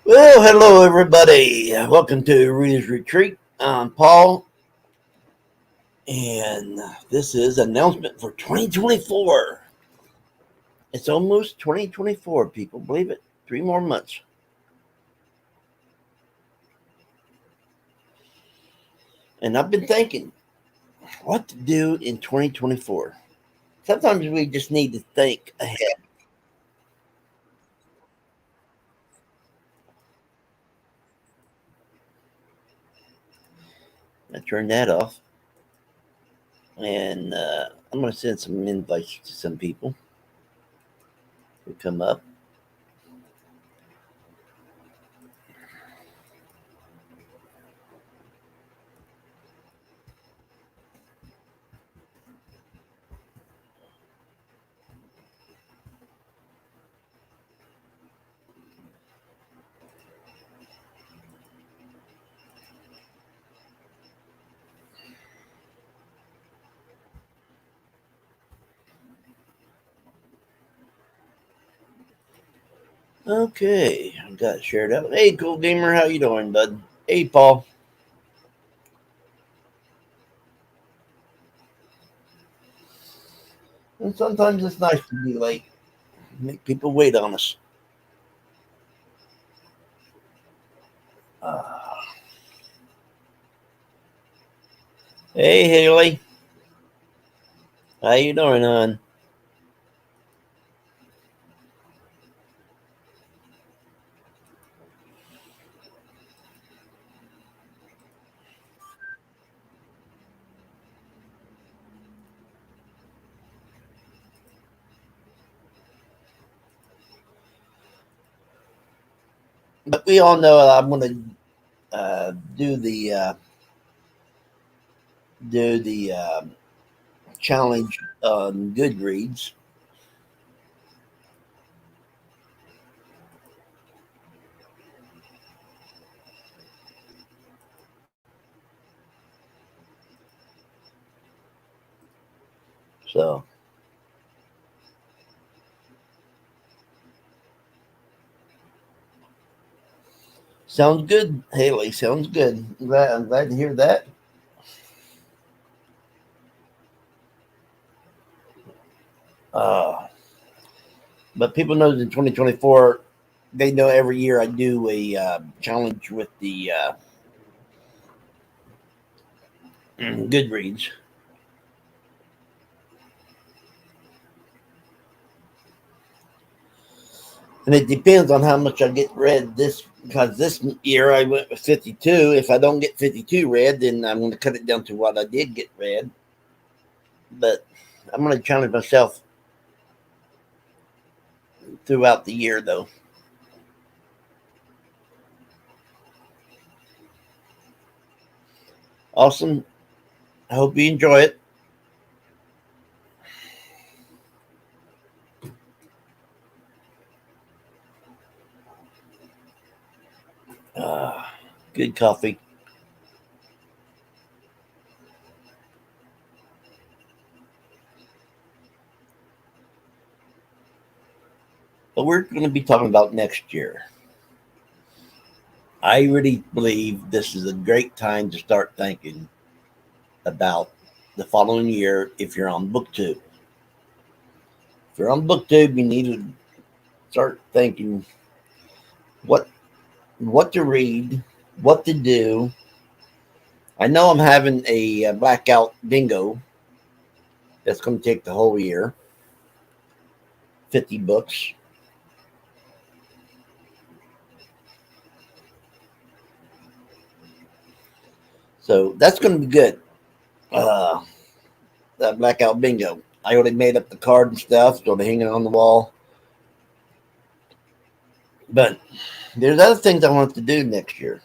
Well, hello everybody. Welcome to Reader's Retreat. I'm Paul, and this is announcement for 2024. It's almost 2024, people. Believe it. 3 more months. And I've been thinking what to do in 2024. Sometimes we just need to think ahead. I turn that off, and I'm going to send some invites to some people who come up. Okay, I've got it shared out. Hey, cool gamer, how you doing, bud? Hey, Paul. And sometimes it's nice to be late, make people wait on us. Uh, hey, Haley, how you doing, hon? But we all know I'm going to do the challenge on Goodreads. So sounds good, Haley. Sounds good. I'm glad to hear that. Uh, but people know that in 2024, they know every year I do a challenge with the Goodreads. And it depends on how much I get read this because this year I went with 52. If I don't get 52 read, then I'm going to cut it down to what I did get read. But I'm going to challenge myself throughout the year, though. Awesome. I hope you enjoy it. Uh, Good coffee. But we're going to be talking about next year. I really believe this is a great time to start thinking about the following year if you're on BookTube. If you're on BookTube, you need to start thinking what what to read, what to do. I know I'm having a blackout bingo that's going to take the whole year, 50 books. So that's going to be good. Uh, that blackout bingo. I already made up the card and stuff, so to hang it on the wall. But there's other things I want to do next year.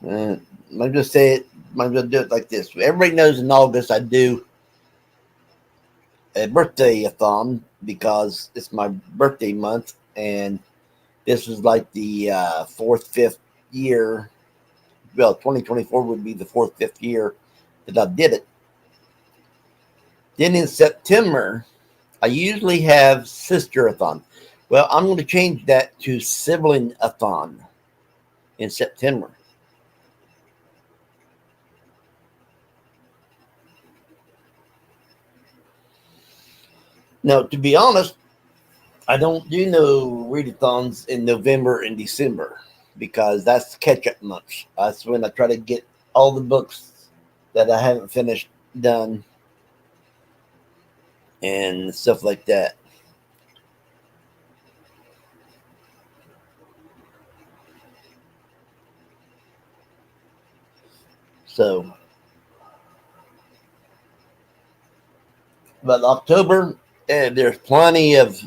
Uh, I'm just say it. I'm going to do it like this. Everybody knows in August I do a birthday-a-thon because it's my birthday month, and this is like the fourth, fifth year. Well, 2024 would be the fourth, fifth year that I did it. Then in September, I usually have Sister-a-thon. Well, I'm going to change that to sibling-a-thon in September. Now, to be honest, I don't do no readathons in November and December because that's catch up months. That's when I try to get all the books that I haven't finished done and stuff like that. So, but October, there's plenty of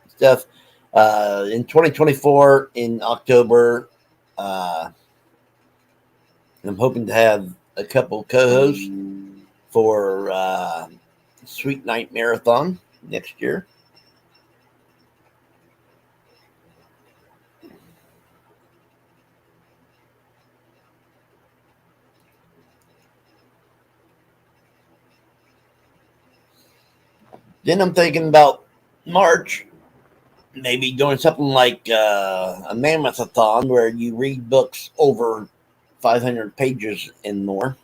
stuff. In 2024, in October, uh, I'm hoping to have a couple co-hosts for Sweet Night Marathon next year. Then I'm thinking about March, maybe doing something like a mammoth-a-thon where you read books over 500 pages and more.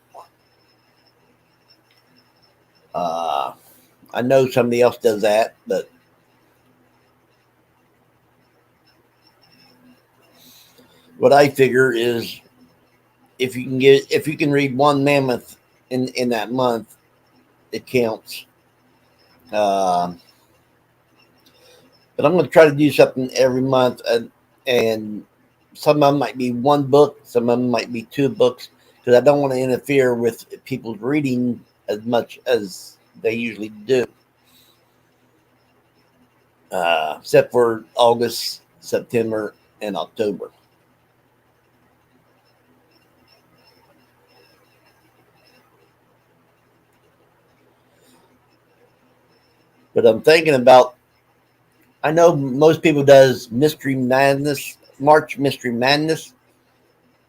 Uh, I know somebody else does that, but what I figure is if you can read one mammoth in that month, it counts. Uh, but I'm going to try to do something every month, and some of them might be one book, some of them might be two books, because I don't want to interfere with people's reading as much as they usually do, except for August, September, and October. But I'm thinking about. I know most people does Mystery Madness, March Mystery Madness,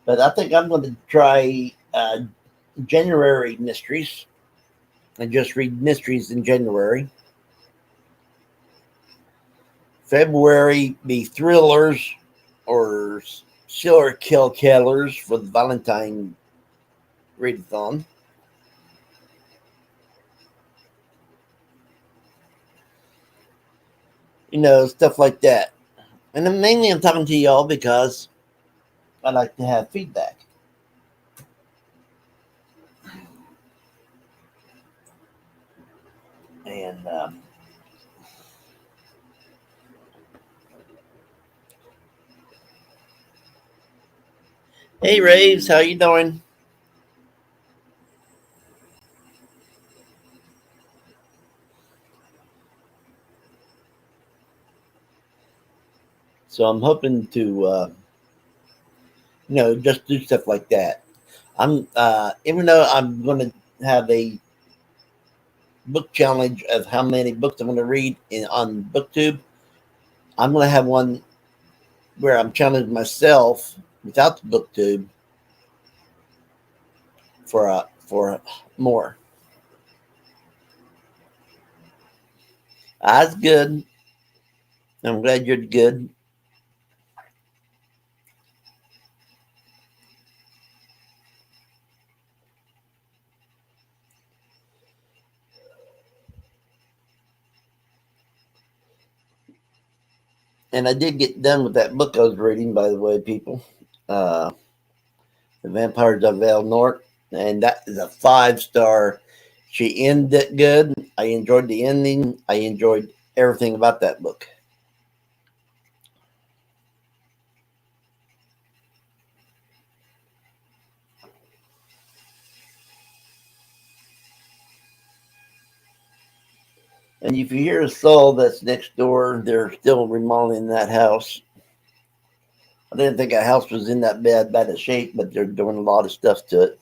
but I think I'm going to try January mysteries and just read mysteries in January. February be thrillers or serial killers for the Valentine readathon. You know, stuff like that. And then mainly I'm talking to y'all because I like to have feedback. And hey, Raves, how you doing? So I'm hoping to, just do stuff like that. I'm even though I'm going to have a book challenge of how many books I'm going to read on BookTube. I'm going to have one where I'm challenging myself without the BookTube for more. That's good. I'm glad you're good. And I did get done with that book I was reading, by the way, people. Uh, the Vampires of El Norte, and that is a 5 star. She ended it good. I enjoyed the ending. I enjoyed everything about that book. And if you hear a soul that's next door, they're still remodeling that house. I didn't think a house was in that bad a shape, but they're doing a lot of stuff to it.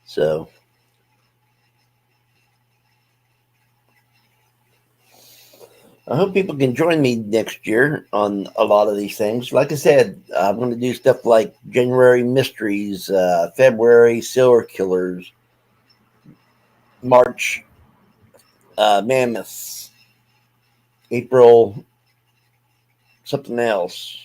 So I hope people can join me next year on a lot of these things. Like I said, I'm going to do stuff like January mysteries, February serial killers, March mammoths, April something else.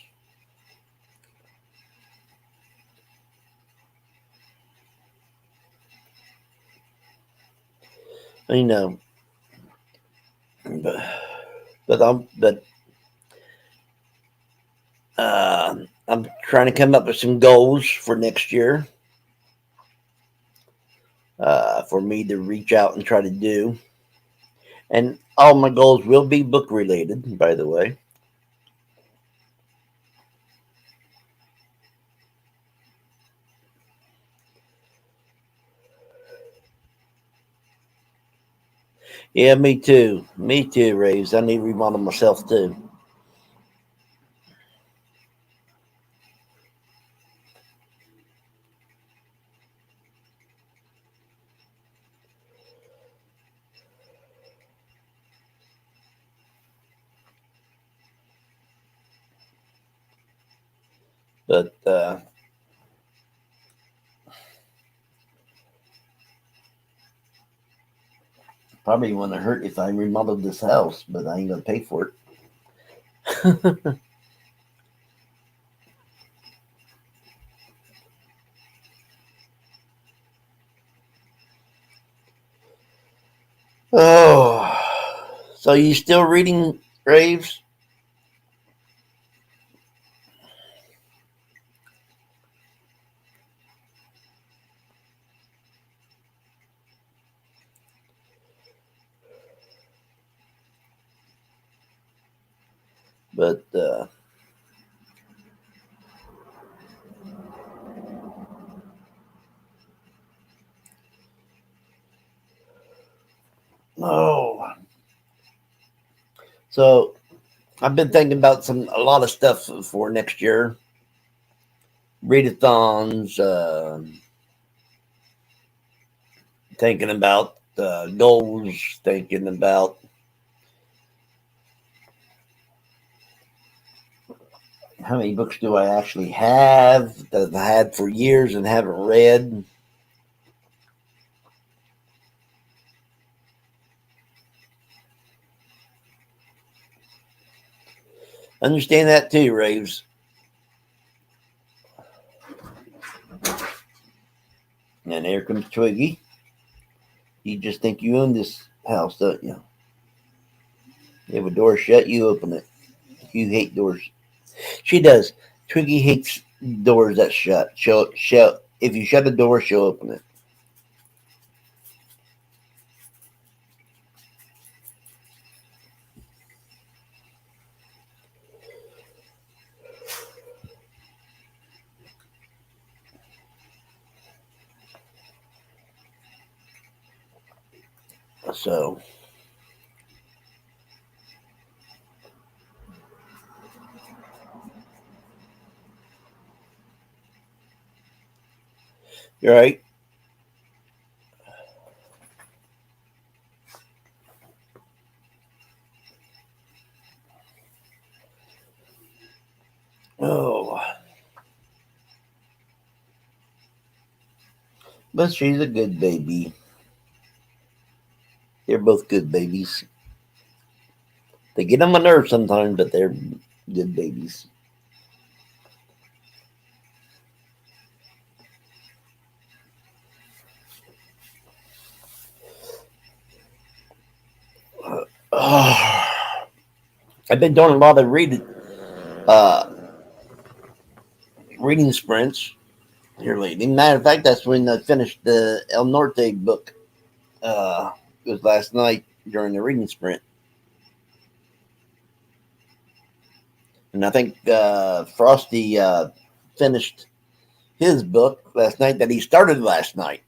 You know, but I'm trying to come up with some goals for next year for me to reach out and try to do. And all my goals will be book related, by the way. Yeah, me too. Me too, Raves. I need to remodel myself too. But probably wouldn't hurt if I remodeled this house, but I ain't gonna pay for it. Oh, so you still reading Raves? But oh, so I've been thinking about a lot of stuff for next year. Readathons, thinking about goals, thinking about how many books do I actually have that I've had for years and haven't read. Understand that too, Raves. And here comes Twiggy. You just think you own this house, don't you? You have a door shut, you open it. You hate doors. She does. Twiggy hates doors that shut. She'll if you shut the door, she'll open it. So you're right. Oh, but she's a good baby. They're both good babies. They get on my nerves sometimes, but they're good babies. Oh, I've been doing a lot of uh, reading sprints here lately. Matter of fact, that's when I finished the El Norte book. It was last night during the reading sprint, and I think Frosty finished his book last night that he started last night.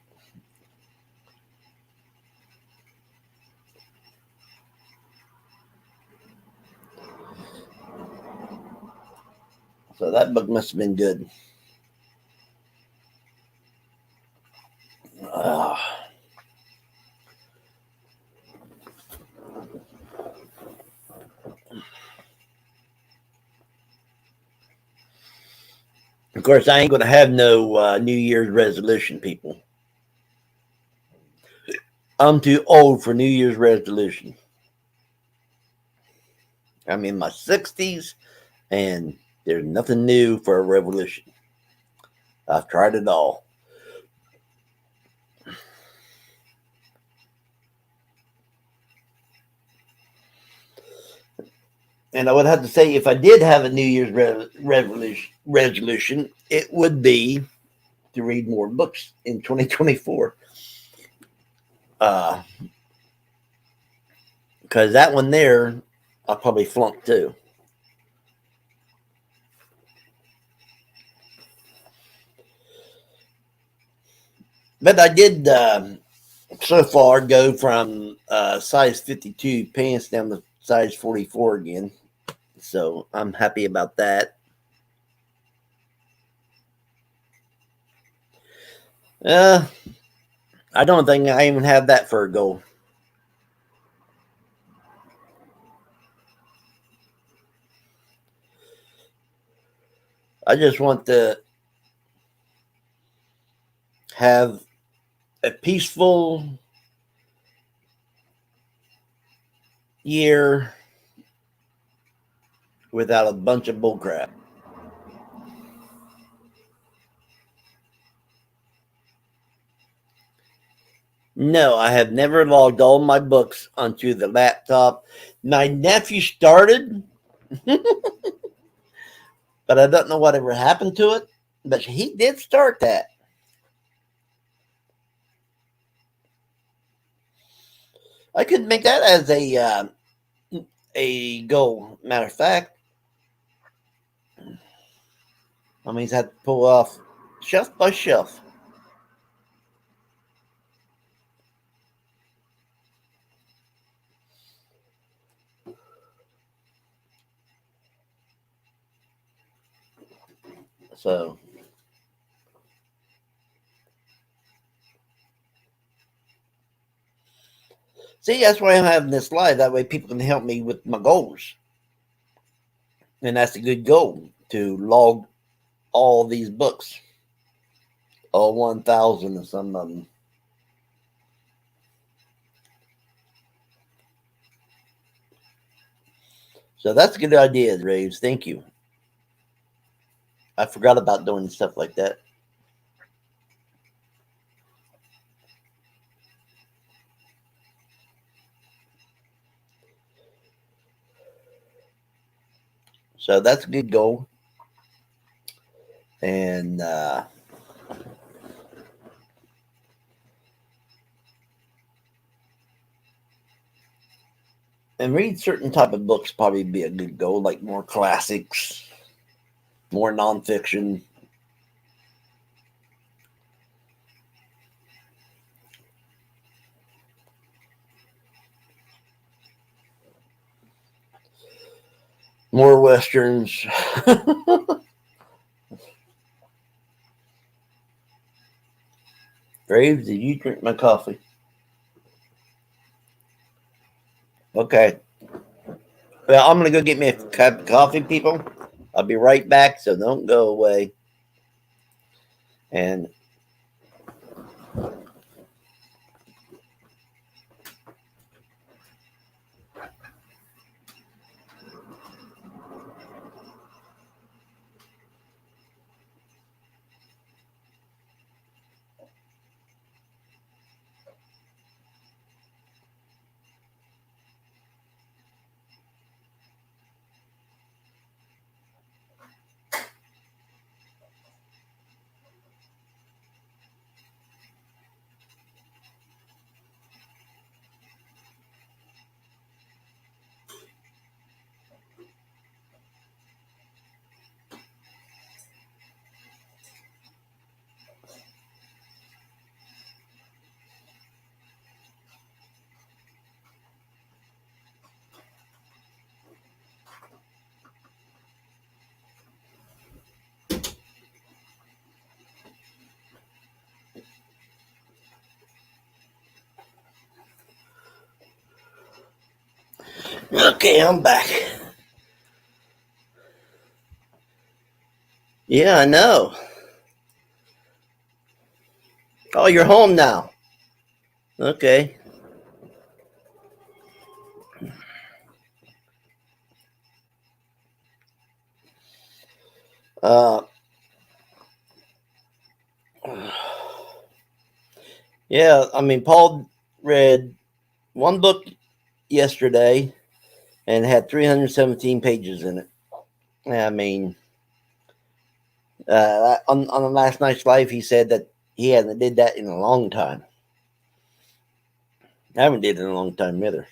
So that book must have been good. Uh, Of course, I ain't going to have no New Year's resolution, people. I'm too old for New Year's resolution. I'm in my 60s, and there's nothing new for a revolution. I've tried it all. And I would have to say, if I did have a New Year's resolution, it would be to read more books in 2024. Because that one there, I'll probably flunk too. But I did so far go from size 52 pants down to size 44 again. So I'm happy about that. I don't think I even have that for a goal. I just want to have a peaceful year without a bunch of bullcrap. No, I have never logged all my books onto the laptop. My nephew started, but I don't know whatever happened to it. But he did start that. I could make that as a goal. Matter of fact, I mean, he's had to pull off shelf by shelf. So, see, that's why I'm having this live. That way people can help me with my goals. And that's a good goal, to log all these books. All 1,000 and some of them. So that's a good idea, Raves. Thank you. I forgot about doing stuff like that. So that's a good goal. And read certain type of books probably be a good goal, like more classics, more nonfiction. More westerns. Graves, did you drink my coffee? Okay. Well, I'm going to go get me a cup of coffee, people. I'll be right back, so don't go away. And okay, I'm back. Yeah, I know. Oh, you're home now. Okay. Uh, yeah, I mean, Paul read one book yesterday and had 317 pages in it. I mean, on the last night's life, he said that he hasn't did that in a long time. I haven't did it in a long time either.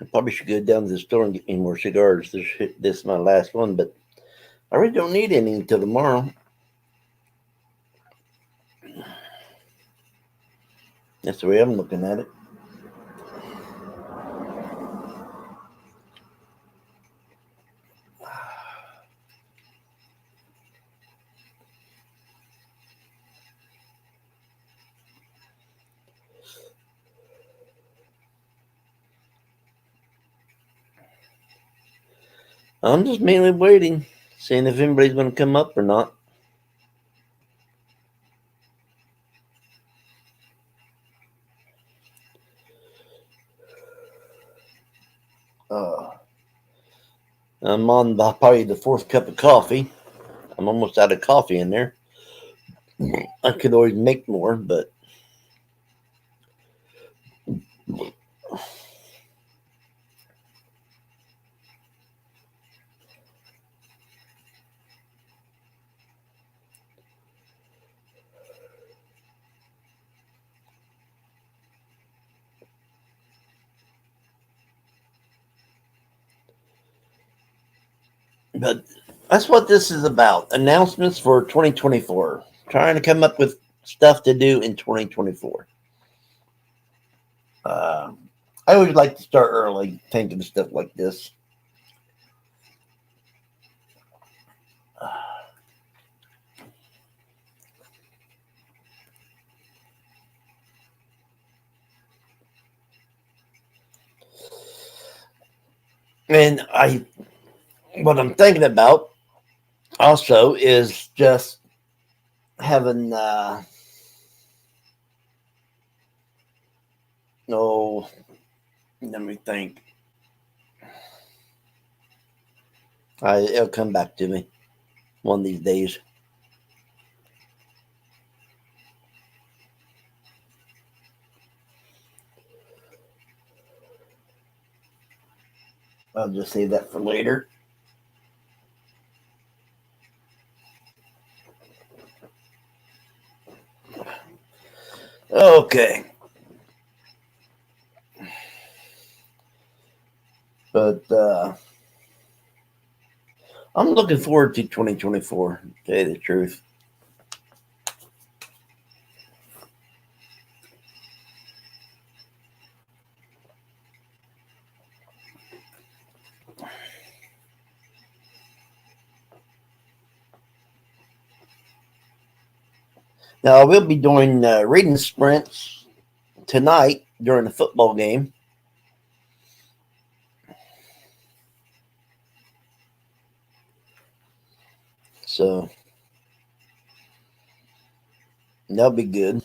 I probably should go down to the store and get me more cigars. This is my last one, but I really don't need any until tomorrow. That's the way I'm looking at it. I'm just mainly waiting, seeing if anybody's going to come up or not. Uh, I'm on probably the fourth cup of coffee. I'm almost out of coffee in there. I could always make more, but that's what this is about. Announcements for 2024. Trying to come up with stuff to do in 2024. Uh, I always like to start early thinking of stuff like this. And what I'm thinking about also is just having, no, let me think. It'll come back to me one of these days. I'll just save that for later. Okay. But I'm looking forward to 2024, to tell you the truth. Now, I will be doing reading sprints tonight during the football game. So that'll be good.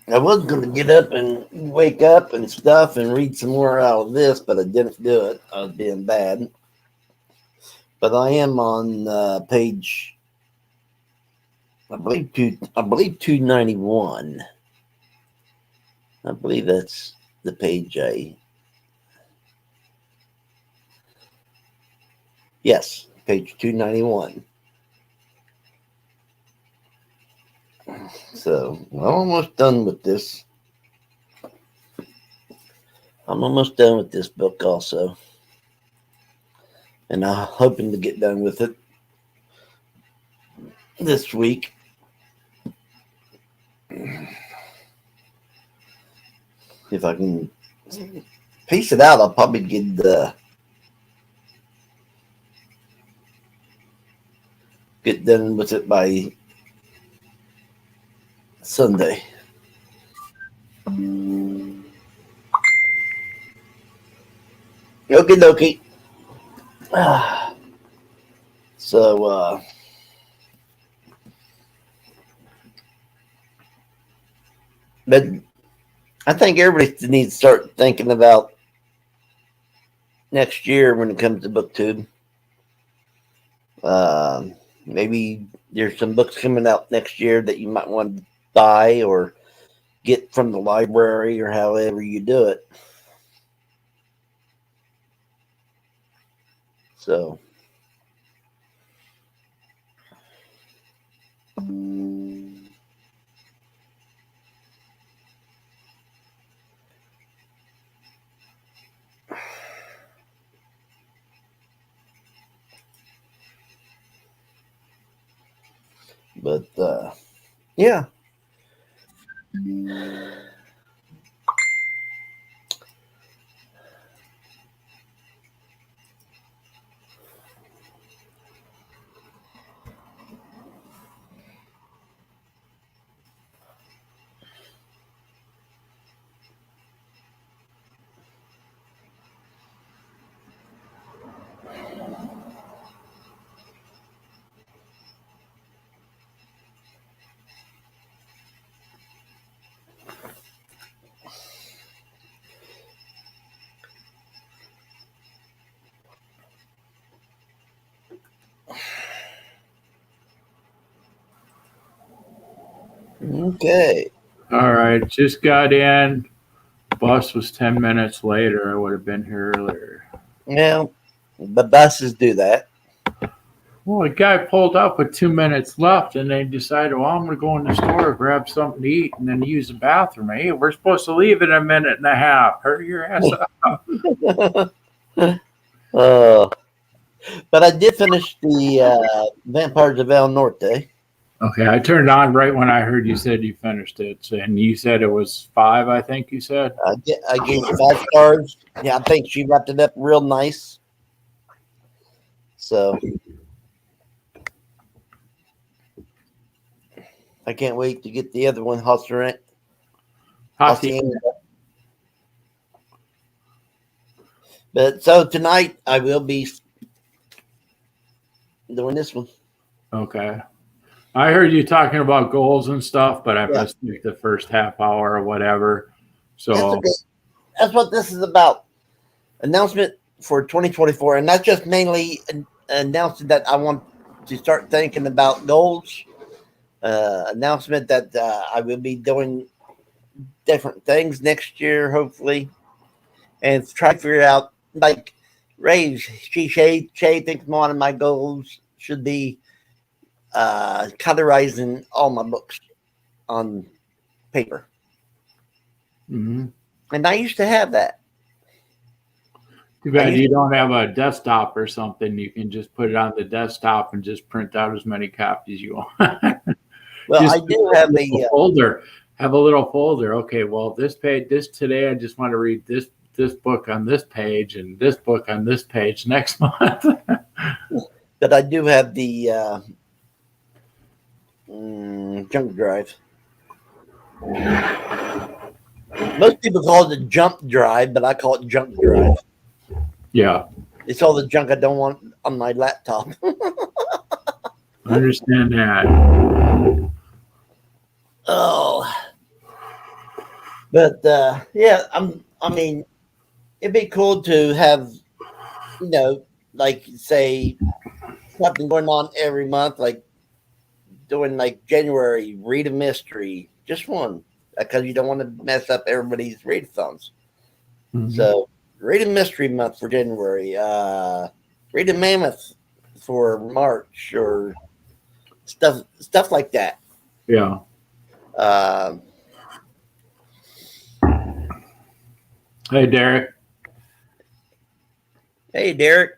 I was going to get up and wake up and stuff and read some more out of this, but I didn't do it. I was being bad. But I am on page, I believe 291. I believe that's the page yes, page 291. So I'm almost done with this. I'm almost done with this book also. And I'm hoping to get done with it this week. If I can piece it out, I'll probably get done with it by Sunday. Okie dokie. So, but I think everybody needs to start thinking about next year when it comes to BookTube. Maybe there's some books coming out next year that you might want to buy or get from the library or however you do it. So, but yeah. Okay. All right, just got in. Bus was 10 minutes later. I would have been here earlier. Well, the buses do that. Well, a guy pulled up with 2 minutes left, and they decided, well, I'm going to go in the store, grab something to eat, and then use the bathroom. Hey, we're supposed to leave in a minute and a half. Hurry your ass up. But I did finish the Vampires of El Norte. Okay, I turned on right when I heard you said you finished it, and you said it was 5, I think you said. I gave it 5 stars. Yeah, I think she wrapped it up real nice. So I can't wait to get the other one, Hacienda. But so tonight I will be doing this one. Okay. I heard you talking about goals and stuff, but I missed the first half hour or whatever. So that's what this is about. Announcement for 2024, and not just mainly announcing that I want to start thinking about goals. Announcement that I will be doing different things next year, hopefully, and try to figure out like Shay thinks one of my goals should be colorizing all my books on paper. Mm-hmm. And I used to have that. Too bad you don't have a desktop or something. You can just put it on the desktop and just print out as many copies you want. Well, I do have a folder. Have a little folder. Okay, well, this today, I just want to read this book on this page and this book on this page next month. But I do have the junk drive. Most people call it the jump drive, but I call it junk drive. Yeah. It's all the junk I don't want on my laptop. I understand that. Oh. But yeah, I mean, it'd be cool to have, like say something going on every month, like doing like January, read a mystery, just one, because you don't want to mess up everybody's readathons. Mm-hmm. So read a mystery month for January, read a mammoth for March, or stuff like that. Yeah. Hey, Derek. Hey, Derek.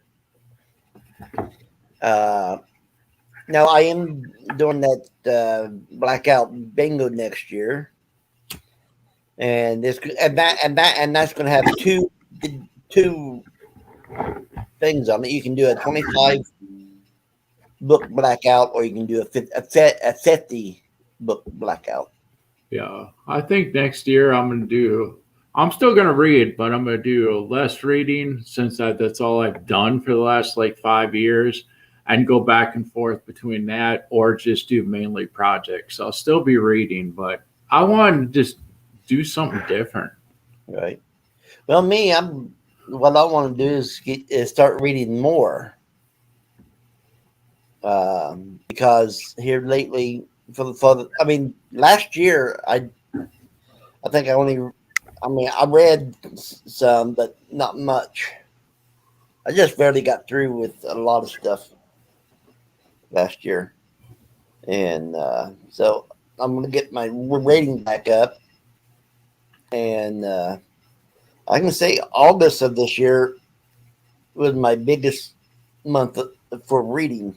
Now I am doing that blackout bingo next year, and that's going to have two things on it. You can do a 25 book blackout, or you can do a 50 book blackout. Yeah, I think next year I'm still going to read, but I'm going to do less reading since that's all I've done for the last like 5 years, and go back and forth between that or just do mainly projects. I'll still be reading, but I want to just do something different. Right. Well, what I want to do is start reading more. Because here lately, last year I think I read some, but not much. I just barely got through with a lot of stuff last year, and so I'm gonna get my rating back up, and I can say August of this year was my biggest month for reading.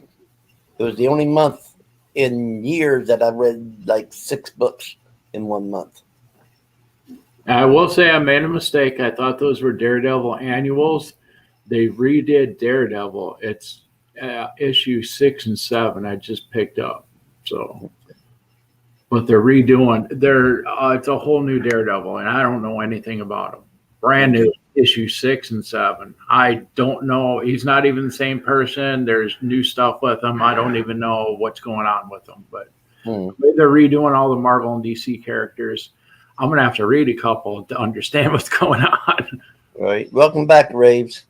It was the only month in years that I read like 6 books in 1 month. I will say I made a mistake. I thought those were Daredevil annuals. They redid Daredevil. It's issue 6 and 7. I just picked up. So, but they're redoing. It's a whole new Daredevil, and I don't know anything about him. Brand new issue 6 and 7. I don't know. He's not even the same person. There's new stuff with him. I don't even know what's going on with him. But they're redoing all the Marvel and DC characters. I'm gonna have to read a couple to understand what's going on. Right. Welcome back, Raves.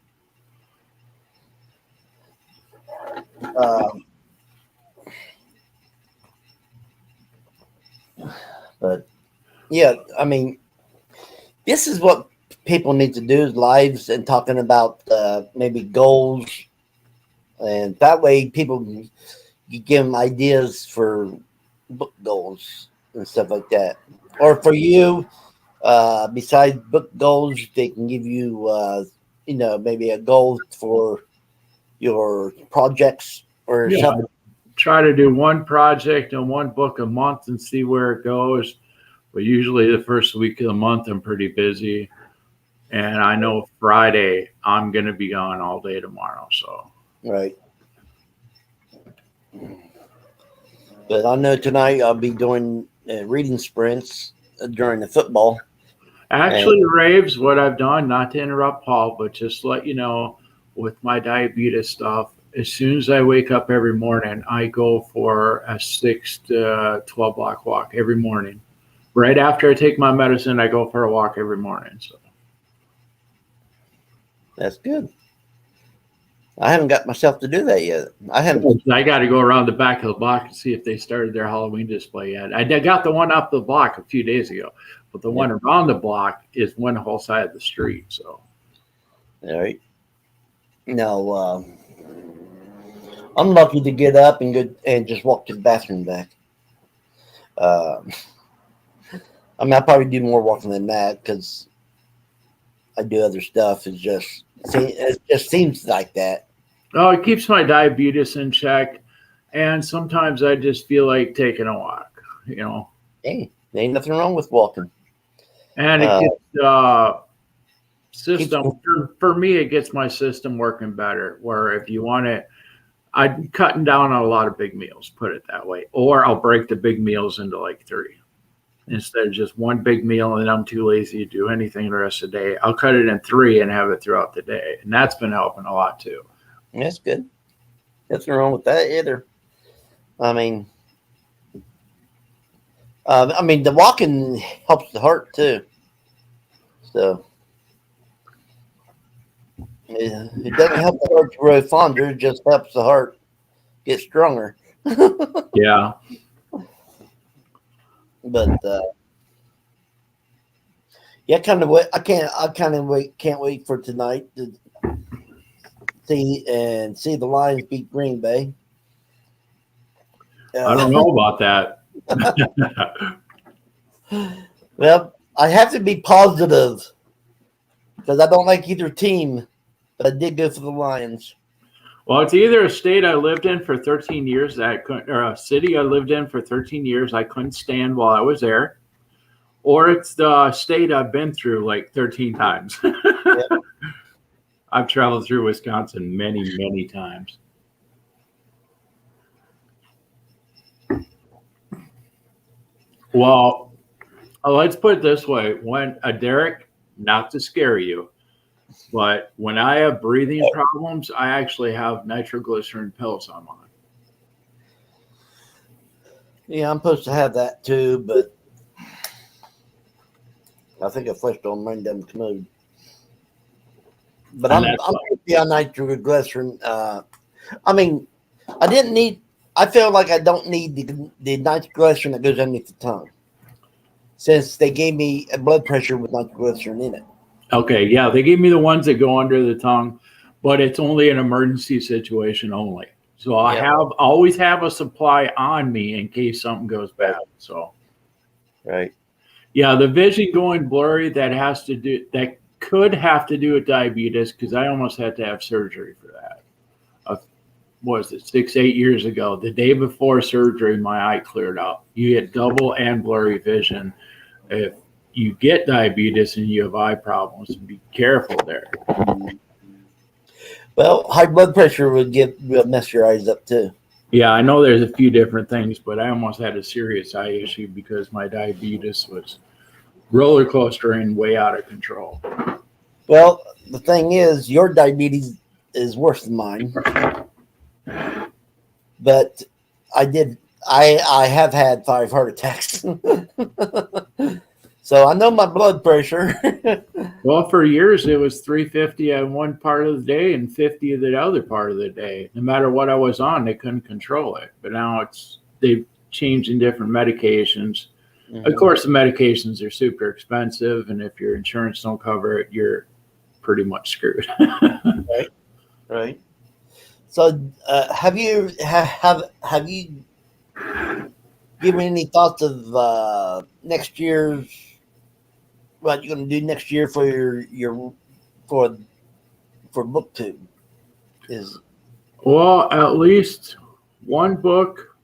But yeah, I mean, this is what people need to do: is lives and talking about maybe goals, and that way people you give them ideas for book goals and stuff like that. Or for you, besides book goals, they can give you, maybe a goal for your projects or something. Try to do one project and one book a month and see where it goes. But usually the first week of the month, I'm pretty busy. And I know Friday, I'm going to be gone all day tomorrow. So, right. But I know tonight I'll be doing reading sprints during the football. Actually, Raves, what I've done, not to interrupt Paul, but just to let you know, with my diabetes stuff, as soon as I wake up every morning, I go for a 6 to 12 block walk every morning. Right after I take my medicine, I go for a walk every morning. So that's good. I haven't got myself to do that yet. I got to go around the back of the block and see if they started their Halloween display yet. I got the one up the block a few days ago, but the one around the block is one whole side of the street. So, all right. No, I'm lucky to get up and go and just walk to the bathroom back. I I'll probably do more walking than that because I do other stuff. It just seems like that. Oh, it keeps my diabetes in check, and sometimes I just feel like taking a walk. Hey, there ain't nothing wrong with walking. And it gets system for me. It gets my system working better. Where if you want it, I'm cutting down on a lot of big meals. Put it that way, or I'll break the big meals into like 3 instead of just one big meal. And I'm too lazy to do anything the rest of the day. I'll cut it in 3 and have it throughout the day, and that's been helping a lot too. That's good. Nothing wrong with that either. I mean, the walking helps the heart too. So it doesn't help the heart grow fonder. It just helps the heart get stronger. Yeah. But yeah, can't wait for tonight to see the Lions beat Green Bay. I don't know about that. Well, I have to be positive because I don't like either team, but I did go for the Lions. Well, it's either a state I lived in for 13 years that I couldn't, or a city I lived in for 13 years I couldn't stand while I was there, or it's the state I've been through like 13 times. Yep. I've traveled through Wisconsin many, many times. Well, let's put it this way: when Derek, not to scare you, but when I have breathing problems, I actually have nitroglycerin pills I'm on. Yeah, I'm supposed to have that too, but I think I flushed on mine down the commode. But And I'm that's I'm on nitroglycerin. I mean, I feel like I don't need the nitroglycerin that goes underneath the tongue, since they gave me a blood pressure with nitroglycerin in it. okay. Yeah, they gave me the ones that go under the tongue, but it's only an emergency situation only. So I Yeah. have always have a supply on me in case something goes bad. So Right. yeah, the vision going blurry that could have to do with diabetes because I almost had to have surgery for that. What was it 6, 8 years ago? The day before surgery, my eye cleared up. You get double and blurry vision if you get diabetes and you have eye problems. Be careful there. Well, high blood pressure will mess your eyes up too. Yeah, I know there's a few different things, but I almost had a serious eye issue because my diabetes was roller coastering way out of control. Well, the thing is, your diabetes is worse than mine. But I have had 5 heart attacks. So I know my blood pressure. Well, for years it was 350 on one part of the day and 50 of the other part of the day. No matter what I was on, they couldn't control it. But now they've changed in different medications. Of course, the medications are super expensive, and if your insurance don't cover it, you're pretty much screwed. Right. So, have you given any thoughts of next year's what you're going to do next year for your for BookTube? Is Well, at least one book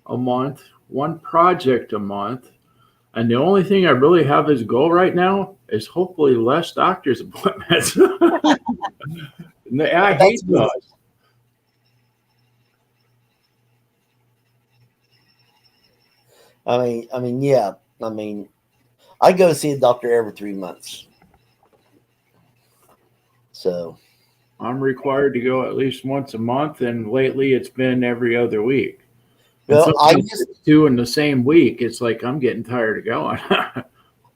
a month, one project a month. And the only thing I really have as a goal right now is hopefully less doctor's appointments. I hate those. yeah. I go see a doctor every 3 months. So I'm required to go at least once a month, and lately it's been every other week. well, I It's 2 in the same week. It's like I'm getting tired of going.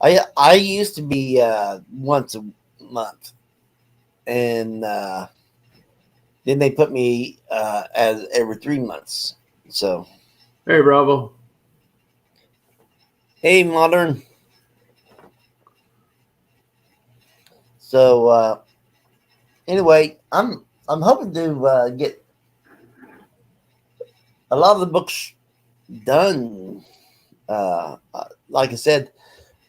I used to be once a month, and then they put me as every 3 months. So Hey, Bravo. hey, modern. So anyway, I'm hoping to get a lot of the books done. Like I said,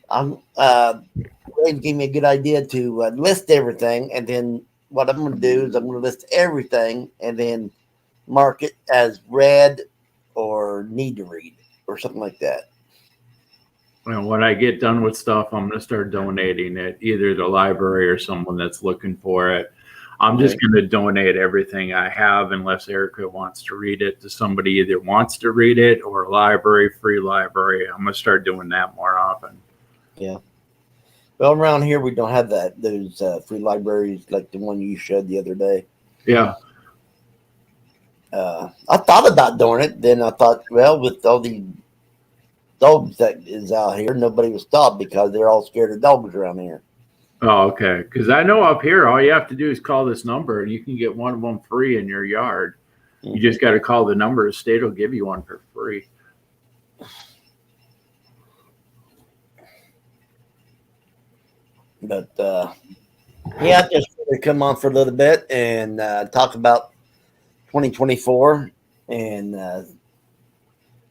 I'm Ray gave me a good idea to list everything, and then what I'm going to do is I'm going to list everything and then mark it as read or need to read or something like that. And when I get done with stuff, I'm going to start donating it either to the library or someone that's looking for it. I'm just going to donate everything I have unless Erica wants to read it to somebody either wants to read it or a library, free library. I'm going to start doing that more often. Yeah. Well, around here we don't have those free libraries like the one you showed the other day. Yeah. I thought about doing it. Then I thought, well, with all the dogs that is out here, nobody will stop because they're all scared of dogs around here. Oh, okay. Because I know up here, all you have to do is call this number and you can get one of them free in your yard. You just got to call the number. The state will give you one for free. But yeah, just to come on for a little bit and talk about 2024 and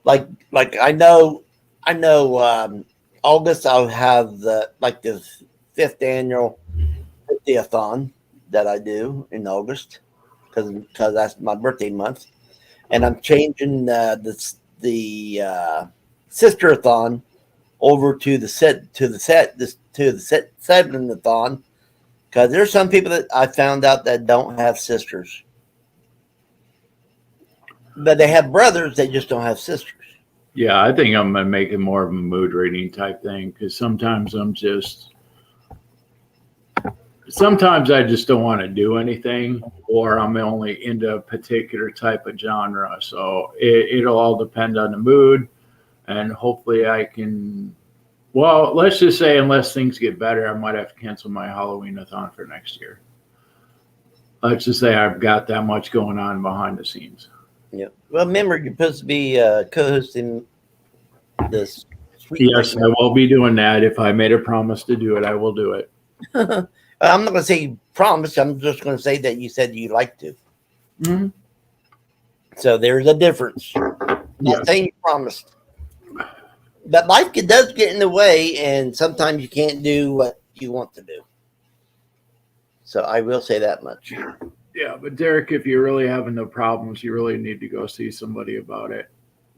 like I know August I'll have the 5th annual 50-a-thon that I do in August. because that's my birthday month, and I'm changing the sister-a-thon over to the seven-a-thon, because there's some people that I found out that don't have sisters, but they have brothers. They just don't have sisters. Yeah, I think I'm gonna make it more of a mood reading type thing because sometimes I just don't want to do anything, or I'm only into a particular type of genre. So it'll all depend on the mood, and hopefully I can. Well, let's just say unless things get better, I might have to cancel my Halloween-a-thon for next year. Let's just say I've got that much going on behind the scenes. Yeah. Well, remember, you're supposed to be co-hosting this. Yes, I will be doing that. If I made a promise to do it, I will do it. I'm not going to say you promised. I'm just going to say that you said you'd like to. Mm-hmm. So there's a difference. Not saying you promised. But life does get in the way, and sometimes you can't do what you want to do. So I will say that much. Yeah, but Derek, if you're really having the problems, you really need to go see somebody about it.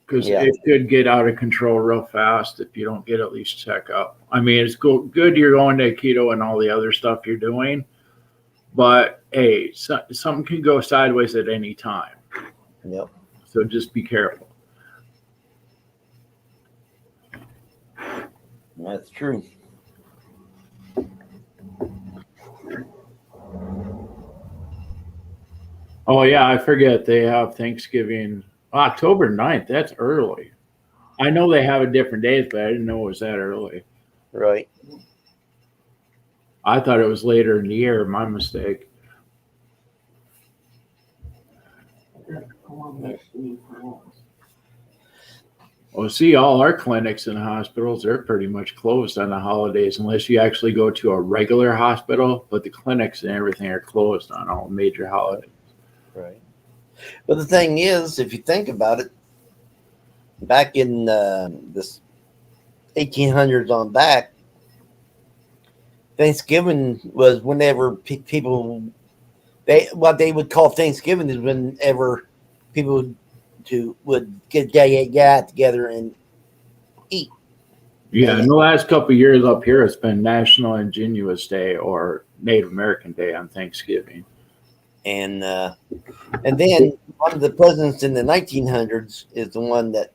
Because it could get out of control real fast if you don't get at least check up. I mean, it's good you're going to keto and all the other stuff you're doing, but hey, something can go sideways at any time. Yep. So just be careful. That's true. Oh, yeah, I forget. They have Thanksgiving October 9th. That's early. I know they have it different days, but I didn't know it was that early. Right. I thought it was later in the year. My mistake. Well, see, all our clinics and hospitals, they're pretty much closed on the holidays unless you actually go to a regular hospital, but the clinics and everything are closed on all major holidays. Right. But the thing is, if you think about it, back in this 1800s on back, Thanksgiving was whenever people, what they would call Thanksgiving is whenever people would get together and eat. Yeah, in the last couple of years up here, it's been National Indigenous Day or Native American Day on Thanksgiving. And then one of the presidents in the 1900s is the one that,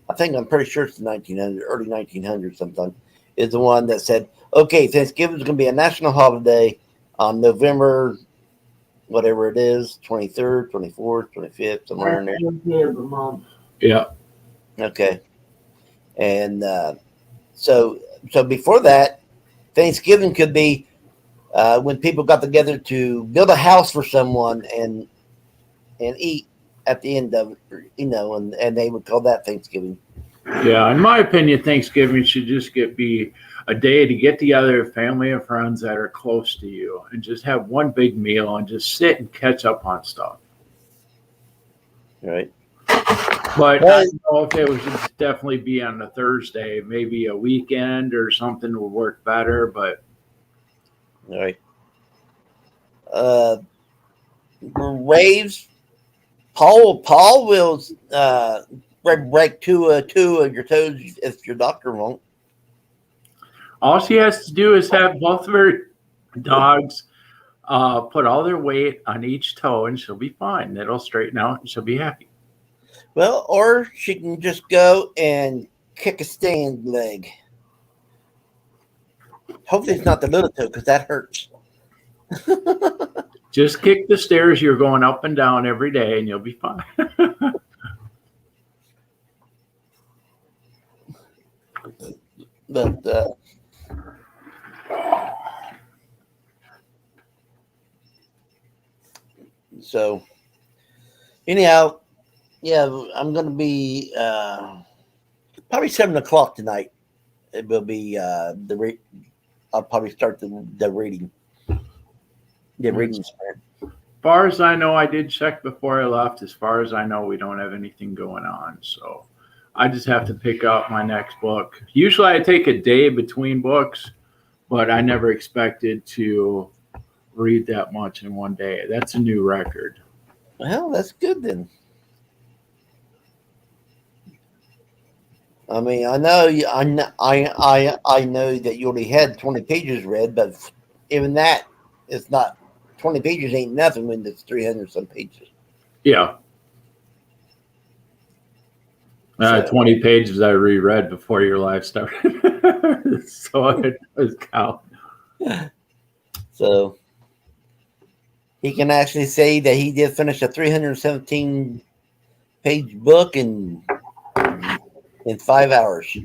I'm pretty sure it's the 1900s, early 1900s sometime, is the one that said, okay, Thanksgiving is going to be a national holiday on November, whatever it is, 23rd, 24th, 25th, somewhere in there. Yeah. Okay. And so before that, Thanksgiving could be when people got together to build a house for someone and eat at the end of it, and they would call that Thanksgiving. Yeah, in my opinion, Thanksgiving should just be a day to get together with family and friends that are close to you and just have one big meal and just sit and catch up on stuff. Right. But I don't know if it would definitely be on a Thursday, maybe a weekend or something would work better, but. All right. Raves. Paul will break two of your toes if your doctor won't. All she has to do is have both of her dogs put all their weight on each toe, and she'll be fine. It'll straighten out, and she'll be happy. Well, or she can just go and kick a stand leg. Hopefully it's not the little toe because that hurts. Just kick the stairs you're going up and down every day and you'll be fine. But so anyhow, yeah, I'm going to be probably 7:00 tonight. It will be I'll probably start the reading. The reading sprint. As far as I know, I did check before I left. As far as I know, we don't have anything going on. So I just have to pick up my next book. Usually I take a day between books, but I never expected to read that much in one day. That's a new record. Well, that's good then. I mean, I know I know that you only had 20 pages read, but even that, it's not 20 pages ain't nothing when it's 300 some pages. Yeah. So, 20 pages I reread before your live started. So it was count. so he can actually say that he did finish a 317-page book in 5 hours.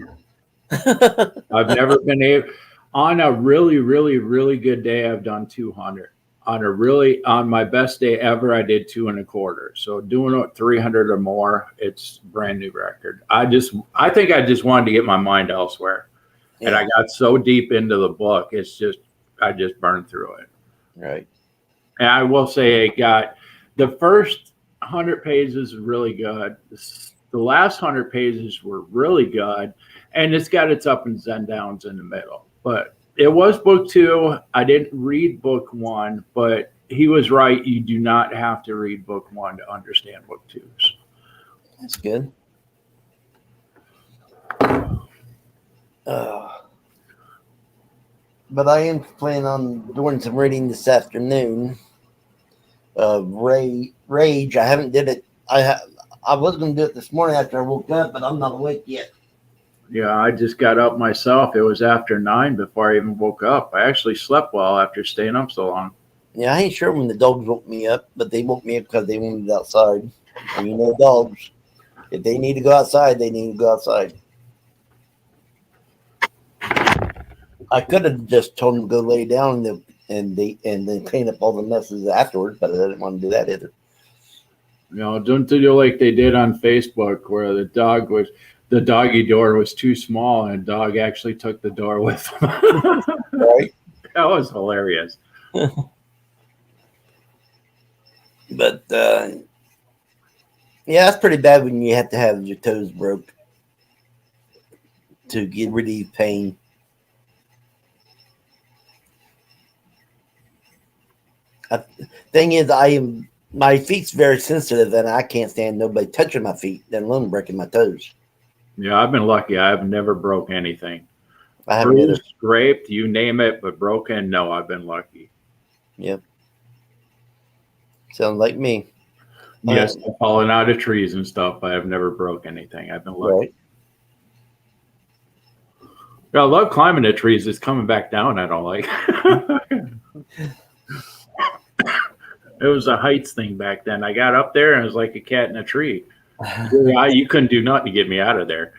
I've never been able on a really, really, really good day. I've done 200. On my best day ever, I did 2.25. So doing 300 or more, it's brand new record. I think I just wanted to get my mind elsewhere, and I got so deep into the book, I just burned through it. Right. And I will say, it got the first 100 pages really good. The last 100 pages were really good, and it's got its up and downs in the middle. But it was book 2. I didn't read book 1, but he was right. You do not have to read book 1 to understand book 2. That's good. But I am planning on doing some reading this afternoon. Rage. I haven't did it. I was going to do it this morning after I woke up, but I'm not awake yet. Yeah, I just got up myself. It was after 9 before I even woke up. I actually slept well after staying up so long. Yeah, I ain't sure when the dogs woke me up, but they woke me up because they wanted outside. And you know, dogs, if they need to go outside, they need to go outside. I could have just told them to go lay down and then clean up all the messes afterwards, but I didn't want to do that either. You know, don't do like they did on Facebook, where the doggy door was too small, and the dog actually took the door with him. Right? That was hilarious. But yeah, it's pretty bad when you have to have your toes broke to get relieve pain. Thing is, my feet's very sensitive, and I can't stand nobody touching my feet, let alone breaking my toes. Yeah, I've been lucky. I've never broke anything. I haven't either. Scraped, you name it, but broken, no, I've been lucky. Yep. Sounds like me. Yes, I've fallen out of trees and stuff. I have never broke anything. I've been lucky. Right. Yeah, I love climbing the trees. It's coming back down. I don't like. It was a heights thing back then. I got up there and it was like a cat in a tree. You couldn't do nothing to get me out of there.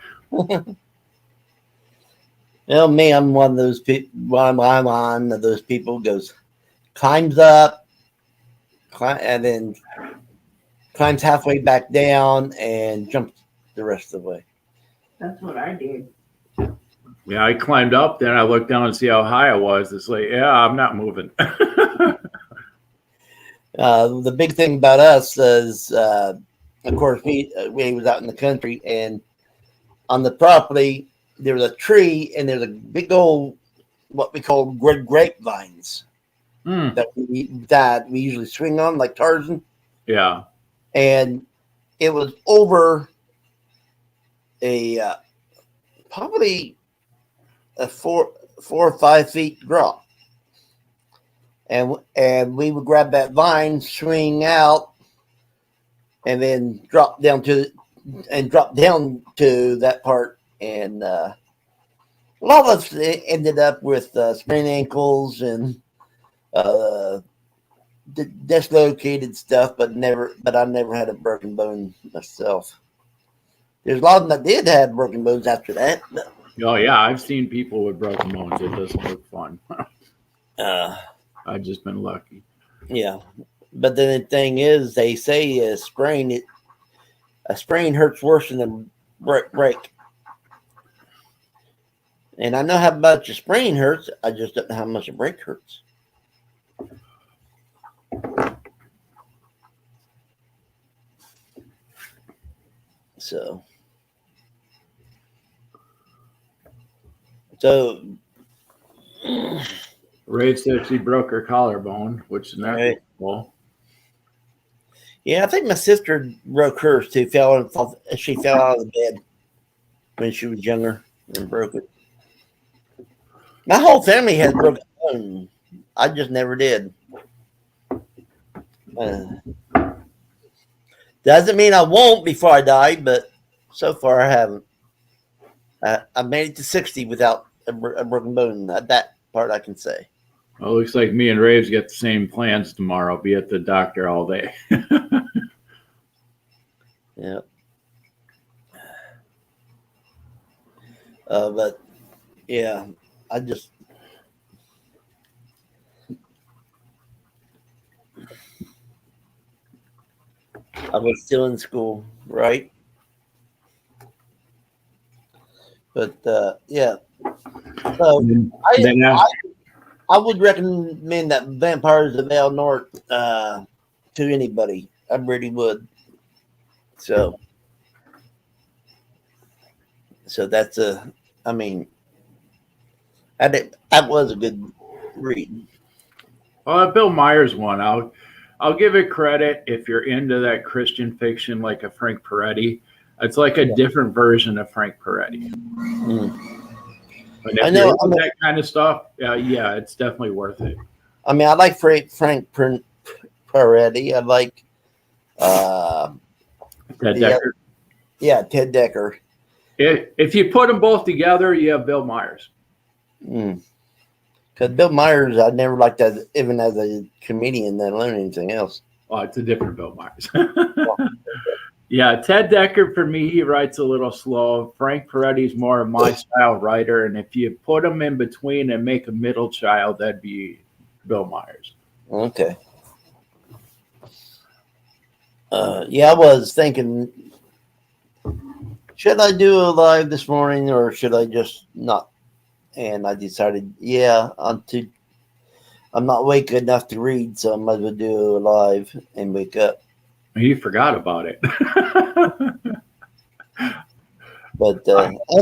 Well, me, I'm one of those people. I'm one of those people goes, climbs up, and then climbs halfway back down and jumps the rest of the way. That's what I did. Yeah, I climbed up, then I looked down and see how high I was. It's like, yeah, I'm not moving. The big thing about us is, of course, we was out in the country, and on the property there was a tree, and there's a big old what we call grapevines that we usually swing on like Tarzan. Yeah, and it was over a probably a 4 or 5 feet drop. And we would grab that vine, swing out, and then drop down to that part. And a lot of us ended up with sprained ankles and dislocated stuff, but I never had a broken bone myself. There's a lot of them that did have broken bones after that. Oh yeah, I've seen people with broken bones. It doesn't look fun. I've just been lucky. Yeah, but then the thing is, they say a sprain hurts worse than a break. And I know how much a sprain hurts. I just don't know how much a break hurts. So Ray said she broke her collarbone, which is not right. cool. Yeah, I think my sister broke hers too. She fell out of the bed when she was younger and broke it. My whole family has broken bone. I just never did. Uh, doesn't mean I won't before I die, but so far I haven't. I made it to 60 without a broken bone. That part I can say. Well, it looks like me and Rave's got the same plans tomorrow. I'll be at the doctor all day. Yeah. But yeah, I just I was still in school, right? But yeah, so I, Then I I would recommend that Vampires of El Norte to anybody. I really would. So that's I mean, that was a good read. well, Bill Myers one, I'll give it credit if you're into that Christian fiction like a Frank Peretti. It's like a different version of Frank Peretti. Mm. But if I know. you're into that kind of stuff, yeah, it's definitely worth it. I mean, I like Frank Peretti. I like Ted the Decker. yeah, Ted Decker. If you put them both together, you have Bill Myers. Because Bill Myers, I never liked that even as a comedian, let alone anything else. Oh, it's a different Bill Myers. Yeah, Ted Decker, for me, he writes a little slow. Frank Peretti's more of my style writer. And if you put them in between and make a middle child, that'd be Bill Myers. Okay. Yeah, I was thinking, should I do a live this morning or should I just not? And I decided, yeah, I'm not awake enough to read, so I might as well do a live and wake up. He forgot about it. But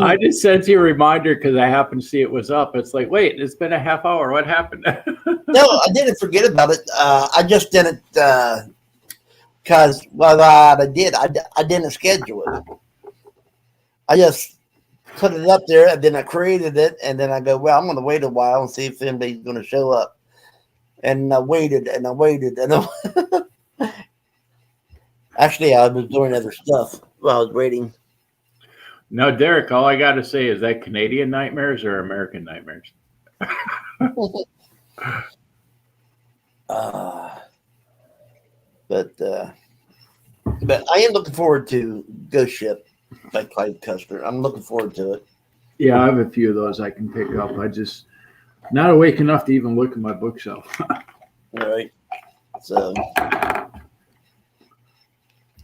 I just sent you a reminder because I happened to see it was up. It's like, wait, it's been a half hour. What happened? no, I didn't forget about it. I just didn't because I didn't schedule it. I just put it up there and then I created it and then I go, well, I'm going to wait a while and see if anybody's going to show up. And I waited and I waited and actually I was doing other stuff while I was waiting. No, Derek, all I got to say is that Canadian nightmares or American nightmares? But I am looking forward to Ghost Ship by Clive Cussler. I'm looking forward to it. Yeah, I have a few of those I can pick up. I just not awake enough to even look at my bookshelf. All right. So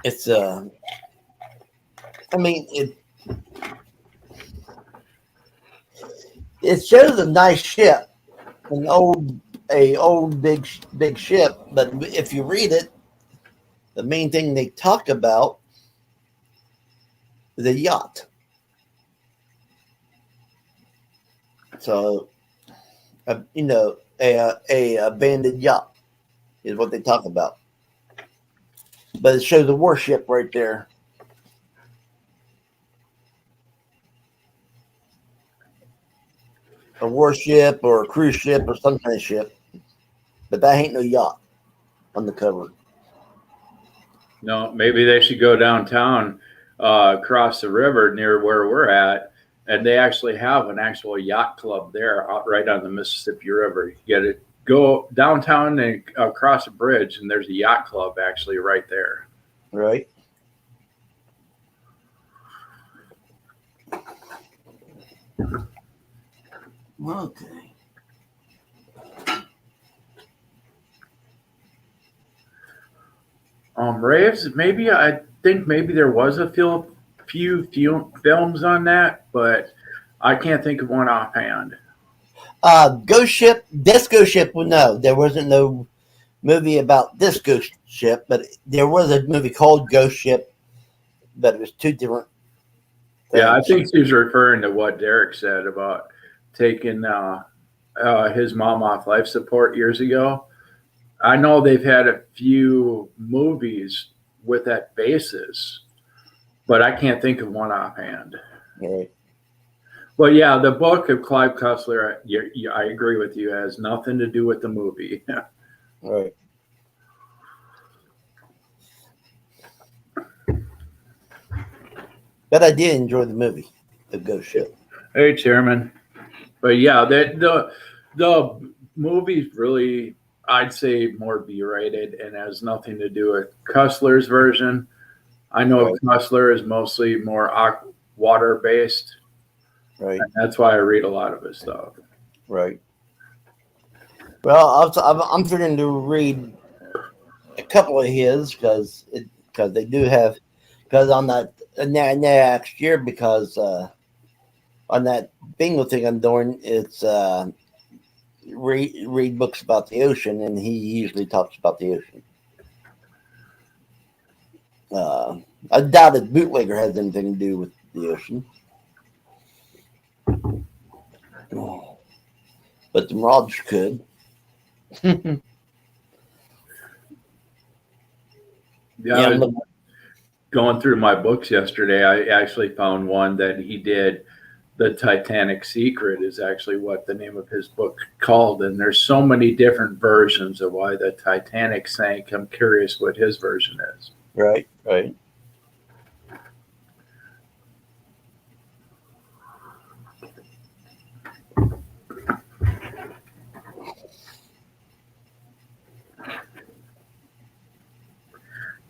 it's I mean it shows a nice ship, an old big ship, but if you read it, the main thing they talk about is a yacht. So, a abandoned yacht is what they talk about. But it shows a warship right there. A warship or a cruise ship or some kind of ship. But that ain't no yacht on the cover. No, maybe they should go downtown, across the river near where we're at, and they actually have an actual yacht club there, out right on the Mississippi River. You get it, go downtown and across a bridge, and there's a yacht club actually right there. Right. Okay. Raves, I think maybe there was a few films on that, but I can't think of one offhand. Ghost Ship, Disco Ship. Well, no, there wasn't no movie about this Ghost Ship, but there was a movie called Ghost Ship, but it was two different things. Yeah, I think he was referring to what Derek said about taking his mom off life support years ago. I know they've had a few movies with that basis, but I can't think of one offhand. Right. But yeah, the book of Clive Cussler, I agree with you, has nothing to do with the movie. Right. But I did enjoy the movie, The Ghost Ship. Hey, Chairman. But yeah, the movie's really, I'd say, more B-rated and has nothing to do with Cussler's version. I know Right. Cussler is mostly more water-based, Right. and that's why I read a lot of his stuff. Right. Well, I'm figuring to read a couple of his because they do have on that next year because on that bingo thing I'm doing it's read books about the ocean, and he usually talks about the ocean. I doubt that Bootlegger has anything to do with the ocean. But the Marauders could. Yeah, I was going through my books yesterday. I actually found one that he did. The Titanic Secret is actually what the name of his book called, and there's so many different versions of why the Titanic sank. I'm curious what his version is. Right, right.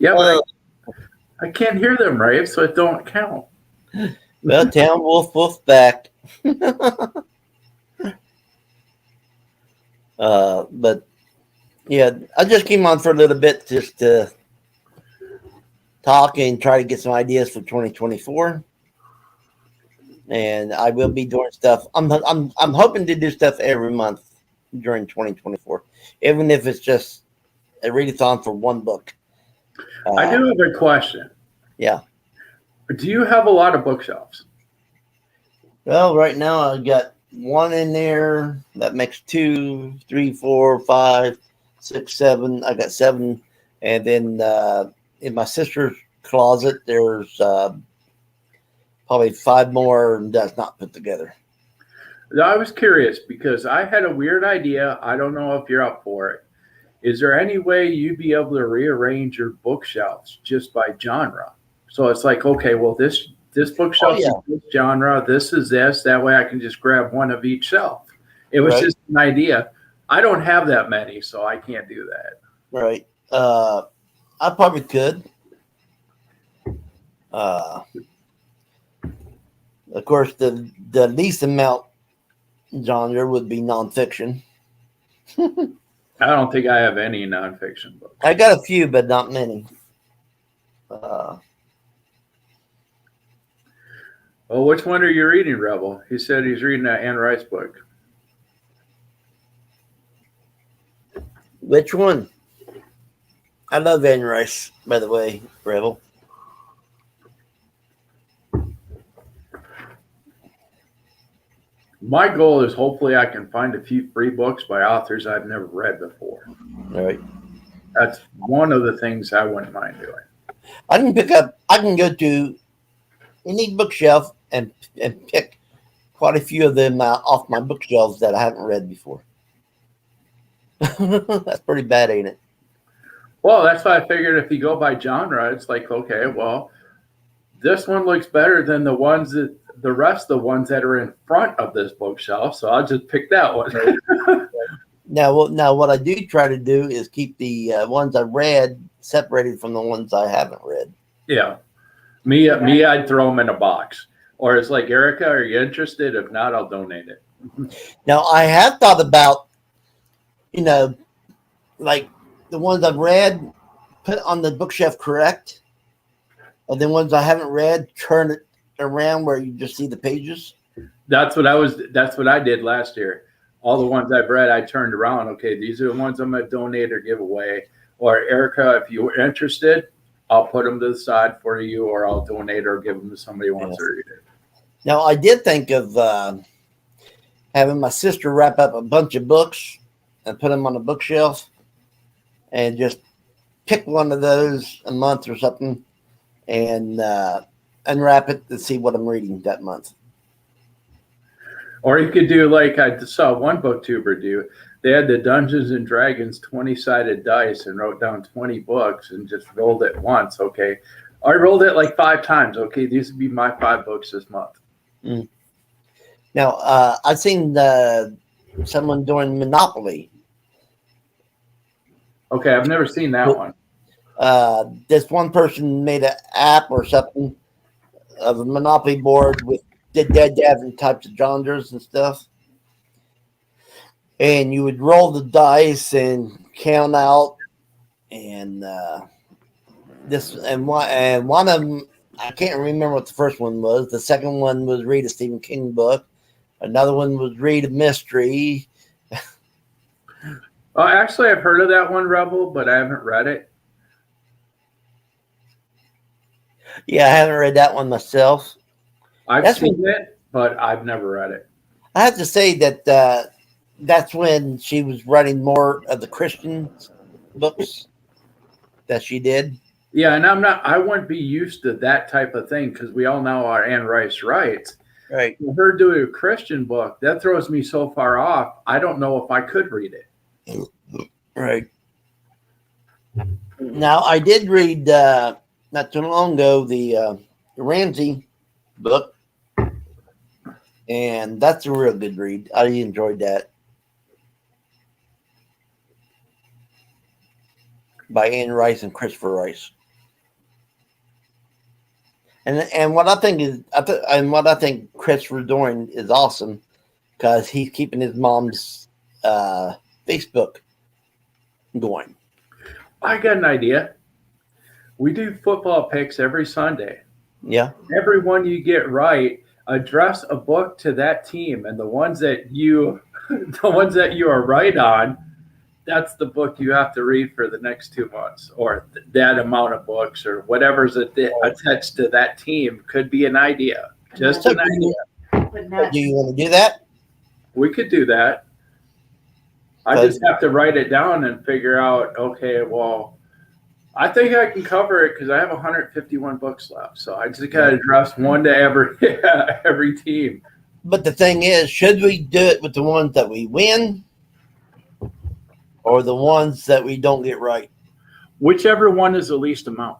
Yeah, but I can't hear them, right? So it don't count. Well, Town Wolf back. But yeah, I just came on for a little bit just to talk and try to get some ideas for 2024. And I will be doing stuff. I'm hoping to do stuff every month during 2024, even if it's just a readathon for one book. I do have a question. Yeah. Do you have a lot of bookshelves? Well, right now I got one in there. That makes 2, 3, 4, 5, 6, 7. I got 7, and then in my sister's closet there's probably 5 more that's not put together. I was curious because I had a weird idea. I don't know if you're up for it. Is there any way you'd be able to rearrange your bookshelves just by genre? So it's like, okay, well, this bookshelf is this genre, this is this. That way I can just grab one of each shelf. It was just an idea. I don't have that many, so I can't do that. Right. I probably could. Of course, the least amount genre would be nonfiction. I don't think I have any nonfiction books. I got a few, but not many. Well, which one are you reading, Rebel? He said he's reading that Anne Rice book. Which one? I love Anne Rice, by the way, Rebel. My goal is hopefully I can find a few free books by authors I've never read before. All right. That's one of the things I wouldn't mind doing. I can go to any bookshelf and pick quite a few of them off my bookshelves that I haven't read before. That's pretty bad, ain't it? Well, that's why I figured if you go by genre, it's like, okay, well, this one looks better than the rest of the ones that are in front of this bookshelf. So I'll just pick that one. Now, what I do try to do is keep the ones I read separated from the ones I haven't read. Yeah. Me, I'd throw them in a box. Or it's like, Erica, are you interested? If not, I'll donate it. Now, I have thought about, like the ones I've read, put on the bookshelf correct. And then ones I haven't read, turn it around where you just see the pages. That's what I did last year. All the ones I've read, I turned around. Okay, these are the ones I'm going to donate or give away. Or Erica, if you're interested, I'll put them to the side for you, or I'll donate or give them to somebody who wants to read it. Now, I did think of having my sister wrap up a bunch of books and put them on a bookshelf. and just pick one of those a month or something and unwrap it to see what I'm reading that month. Or you could do like I saw one booktuber do. They had the Dungeons and Dragons 20-sided dice and wrote down 20 books and just rolled it once. Okay. I rolled it like 5 times. Okay. These would be my 5 books this month. Mm. Now, I've seen someone doing Monopoly. Okay. I've never seen that one. This one person made an app or something of a Monopoly board with the different types of genres and stuff. And you would roll the dice and count out, and one of them, I can't remember what the first one was. The second one was read a Stephen King book. Another one was read a mystery. Actually, I've heard of that one, Rebel, but I haven't read it. Yeah, I haven't read that one myself. I've seen it, but I've never read it. I have to say that that's when she was writing more of the Christian books that she did. Yeah, and I wouldn't be used to that type of thing because we all know our Anne Rice writes. Right. Her doing a Christian book, that throws me so far off. I don't know if I could read it. Right. Now, I did read not too long ago the Ramsey book, and that's a real good read. I enjoyed that. By Anne Rice and Christopher Rice. And what I think is, what I think Christopher's doing is awesome because he's keeping his mom's Facebook going. I got an idea. We do football picks every Sunday. Yeah. Every one you get right, address a book to that team, and the ones that you are right on, that's the book you have to read for the next 2 months, or that amount of books, or whatever's attached to that team. Could be an idea. Just an idea. Do you want to do that? We could do that. I just have to write it down and figure out, okay, well, I think I can cover it because I have 151 books left. So I just got to address one to every team. But the thing is, should we do it with the ones that we win or the ones that we don't get right? Whichever one is the least amount.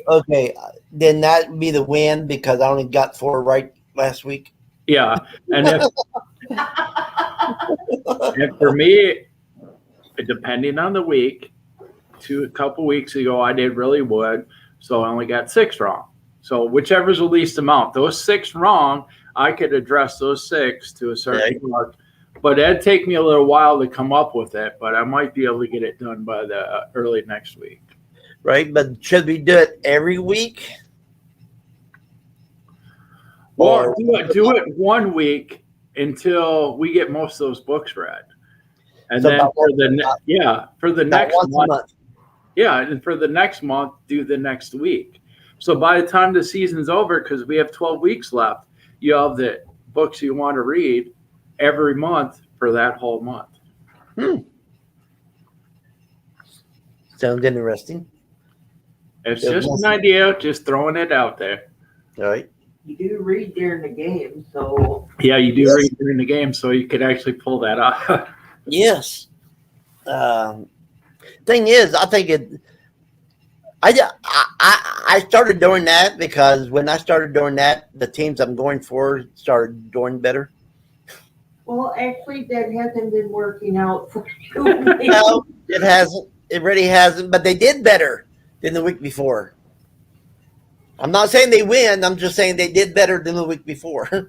Okay, then that would be the win because I only got 4 right last week. Yeah, and if for me, depending on the week, a couple weeks ago I did really good, so I only got 6 wrong. So whichever's the least amount, those 6 wrong, I could address those 6 to a certain mark. But it'd take me a little while to come up with it, but I might be able to get it done by the early next week. Right, but should we do it every week? Or do it 1 week until we get most of those books read, and then for the next month. Yeah, and for the next month, do the next week. So by the time the season's over, because we have 12 weeks left, you have the books you want to read every month for that whole month. Sounds interesting. It's just an idea, just throwing it out there. All right. You do read during the game, so. Yeah, you do read during the game, so you could actually pull that off. Yes. Thing is, I think I started doing that because when I started doing that, the teams I'm going for started doing better. Well, actually, that hasn't been working out for you. No, it hasn't. It really hasn't. But they did better than the week before. I'm not saying they win. I'm just saying they did better than the week before.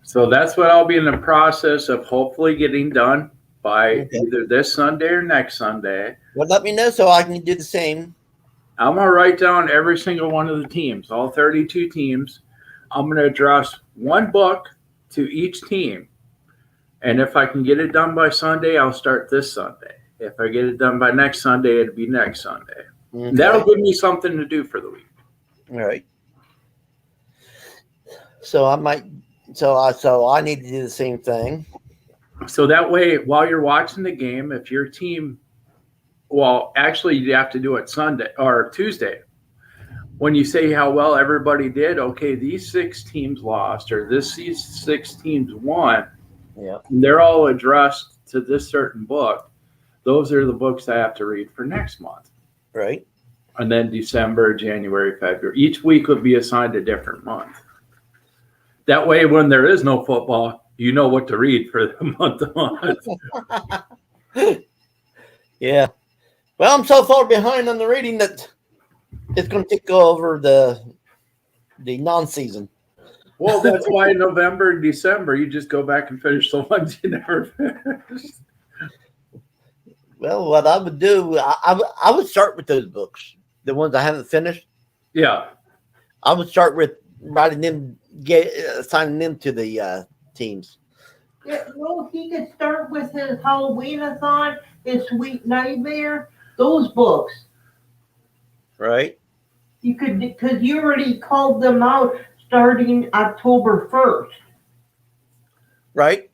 So that's what I'll be in the process of hopefully getting done by either this Sunday or next Sunday. Well, let me know so I can do the same. I'm going to write down every single one of the teams, all 32 teams. I'm going to address 1 book to each team. And if I can get it done by Sunday, I'll start this Sunday. If I get it done by next Sunday, it'll be next Sunday. Okay. That'll give me something to do for the week. All right. So I need to do the same thing. So that way, while you're watching the game, if your team, well, actually, you have to do it Sunday or Tuesday. When you say how well everybody did, okay, these 6 teams lost or these 6 teams won, Yeah. and they're all addressed to this certain book. Those are the books I have to read for next month. Right. And then December, January, February. Each week would be assigned a different month. That way, when there is no football, you know what to read for the month to month. Yeah. Well, I'm so far behind on the reading that it's going to take over the non-season. Well, that's why in November and December, you just go back and finish the ones you never finished. Well, what I would do, I would start with those books, the ones I haven't finished. Yeah. I would start with writing them, assigning them to the teams. Yeah, well, he could start with his Halloween-a-thon, his Sweet Nightmare, those books. Right. You could, because you already called them out starting October 1st. Right.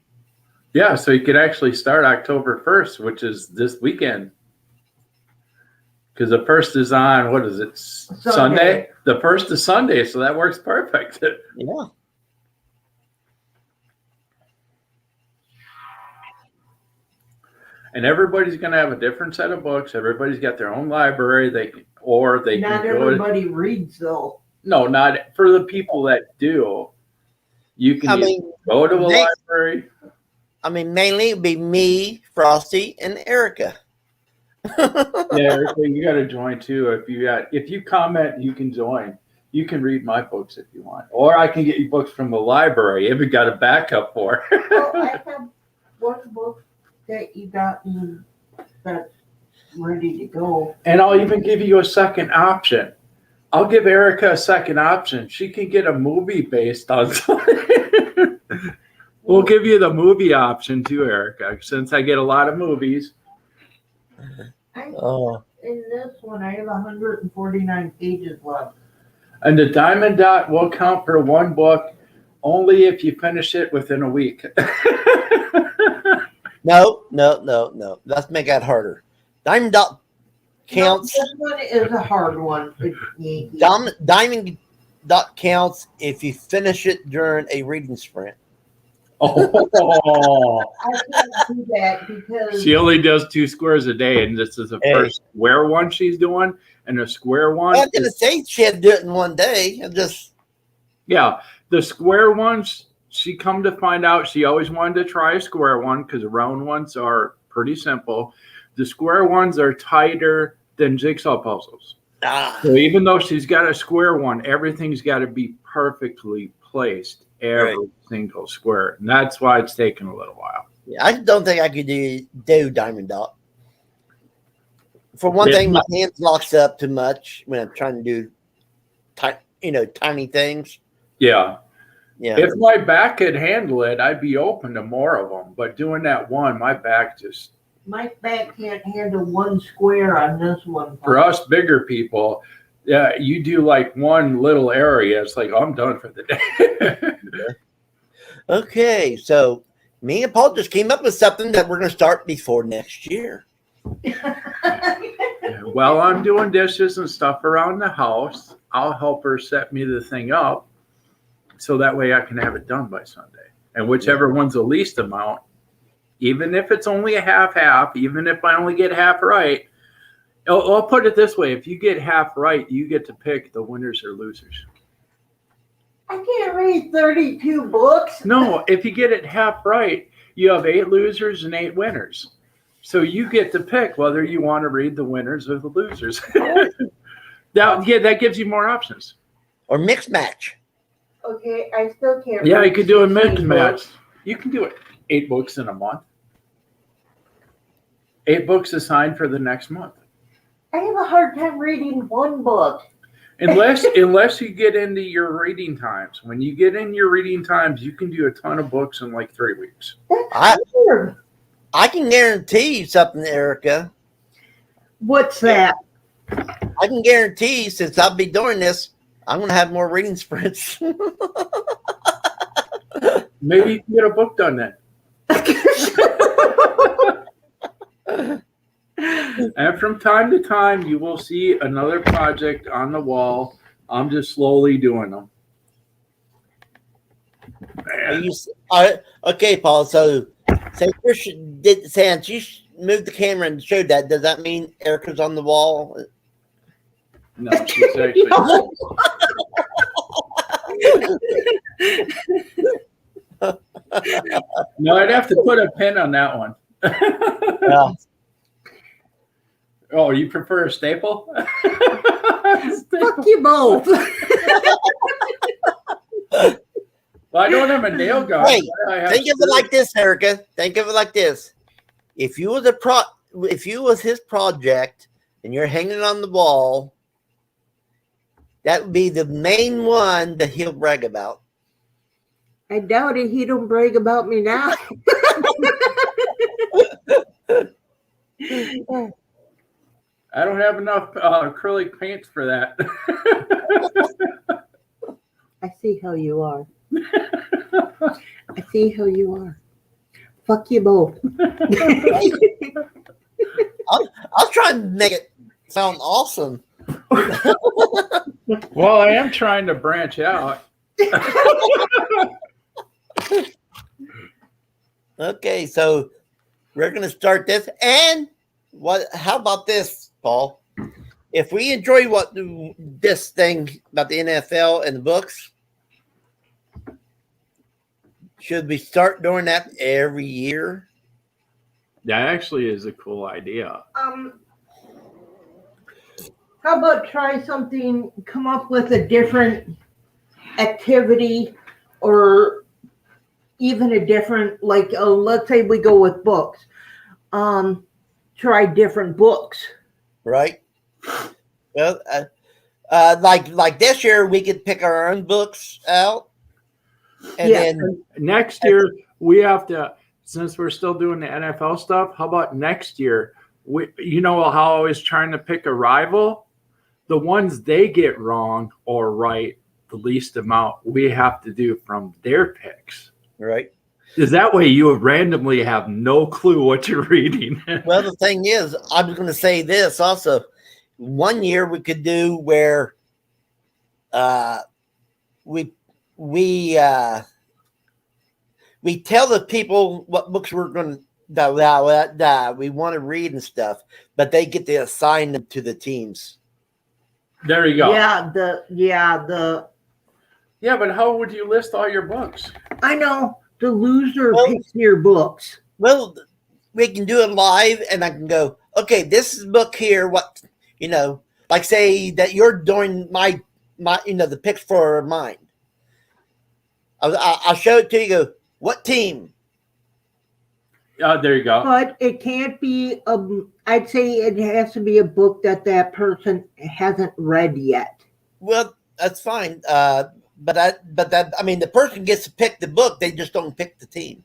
Yeah, so you could actually start October 1st, which is this weekend. Because the 1st is on, what is it, Sunday? The 1st is Sunday, so that works perfect. Yeah. Mm-hmm. And everybody's going to have a different set of books. Everybody's got their own library. They can go Not everybody reads, though. No, not for the people that do. You can go to a library. I mean, mainly it'd be me, Frosty, and Erica. Yeah, Erica, you got to join too. If you comment, you can join. You can read my books if you want, or I can get you books from the library if you got a backup for. Well, I have one book that you got me that's ready to go. And I'll even give you a second option. I'll give Erica a second option. She can get a movie based on something. We'll give you the movie option too, Erica, since I get a lot of movies. Oh. In this one, I have 149 pages left. And the Diamond Dot will count for one book only if you finish it within a week. No. Let's make that harder. Diamond Dot counts. No, this one is a hard one. Diamond Dot counts if you finish it during a reading sprint. Oh, I can't do that because she only does 2 squares a day, and this is the first square one she's doing, and the square one. I didn't say she had to do it in one day. Yeah, the square ones. She come to find out she always wanted to try a square one because round ones are pretty simple. The square ones are tighter than jigsaw puzzles. So even though she's got a square one, everything's got to be perfectly placed. Every single square. And that's why it's taken a little while. Yeah, I don't think I could do Diamond Dot. For one thing, my hands locks up too much when I'm trying to do tiny things. Yeah. Yeah. If my back could handle it, I'd be open to more of them. But doing that one, my back just... My back can't handle one square on this one. For us bigger people, yeah, you do like one little area. It's like, I'm done for the day. Okay, so me and Paul just came up with something that we're going to start before next year. While I'm doing dishes and stuff around the house, I'll help her set me the thing up so that way I can have it done by Sunday. And whichever one's the least amount, even if it's only a half, even if I only get half right, I'll put it this way. If you get half right, you get to pick the winners or losers. I can't read 32 books. No, if you get it half right, you have 8 losers and 8 winners. So you get to pick whether you want to read the winners or the losers. That gives you more options. Or mixed match. Okay, I still can't Yeah, read you could do a 16 mixed match. books. You can do it 8 books in a month. 8 books assigned for the next month. I have a hard time reading one book. Unless you get into your reading times. When you get in your reading times, you can do a ton of books in like 3 weeks. That's weird. I can guarantee you something, Erica. What's that? I can guarantee since I'll be doing this, I'm going to have more reading sprints. Maybe you can get a book done then. And from time to time, you will see another project on the wall. I'm just slowly doing them. Are you, okay, Paul. So, since you moved the camera and showed that, does that mean Erica's on the wall? No, she's actually. No, I'd have to put a pin on that one. Yeah. Oh, you prefer a staple? Fuck you both. Well, I don't have a nail gun. Hey, I have think of it like this, Erica. Think of it like this. If you was his project and you're hanging on the wall, that would be the main one that he'll brag about. I doubt it. He don't brag about me now. I don't have enough acrylic paints for that. I see how you are. I see how you are. Fuck you both. I was trying to make it sound awesome. Well, I am trying to branch out. Okay, so we're gonna start this. And how about this, Paul? If we enjoy this thing about the NFL and the books, should we start doing that every year? That actually is a cool idea. How about try something, come up with a different activity or even a different, like, let's say we go with books. Try different books. Right? Well, like this year, we could pick our own books out. And then Next year, we have to, since we're still doing the NFL stuff, how about next year? You know how I was trying to pick a rival? The ones they get wrong or right, the least amount we have to do from their picks. right. Is that way you randomly have no clue what you're reading. Well, the thing is, I was going to say this also. One year we could do where we tell the people what books we're going that we want to read and stuff, but they get to assign them to the teams. There you go. Yeah, but how would you list all your books? I know. The loser Well- picks your books. Well, we can do it live, and I can go, okay, this is book here. What, like say that you're doing my the picks for mine. I'll show it to you. Go, what team? There you go. But it can't be, I'd say it has to be a book that person hasn't read yet. Well, that's fine. But the person gets to pick the book. They just don't pick the team.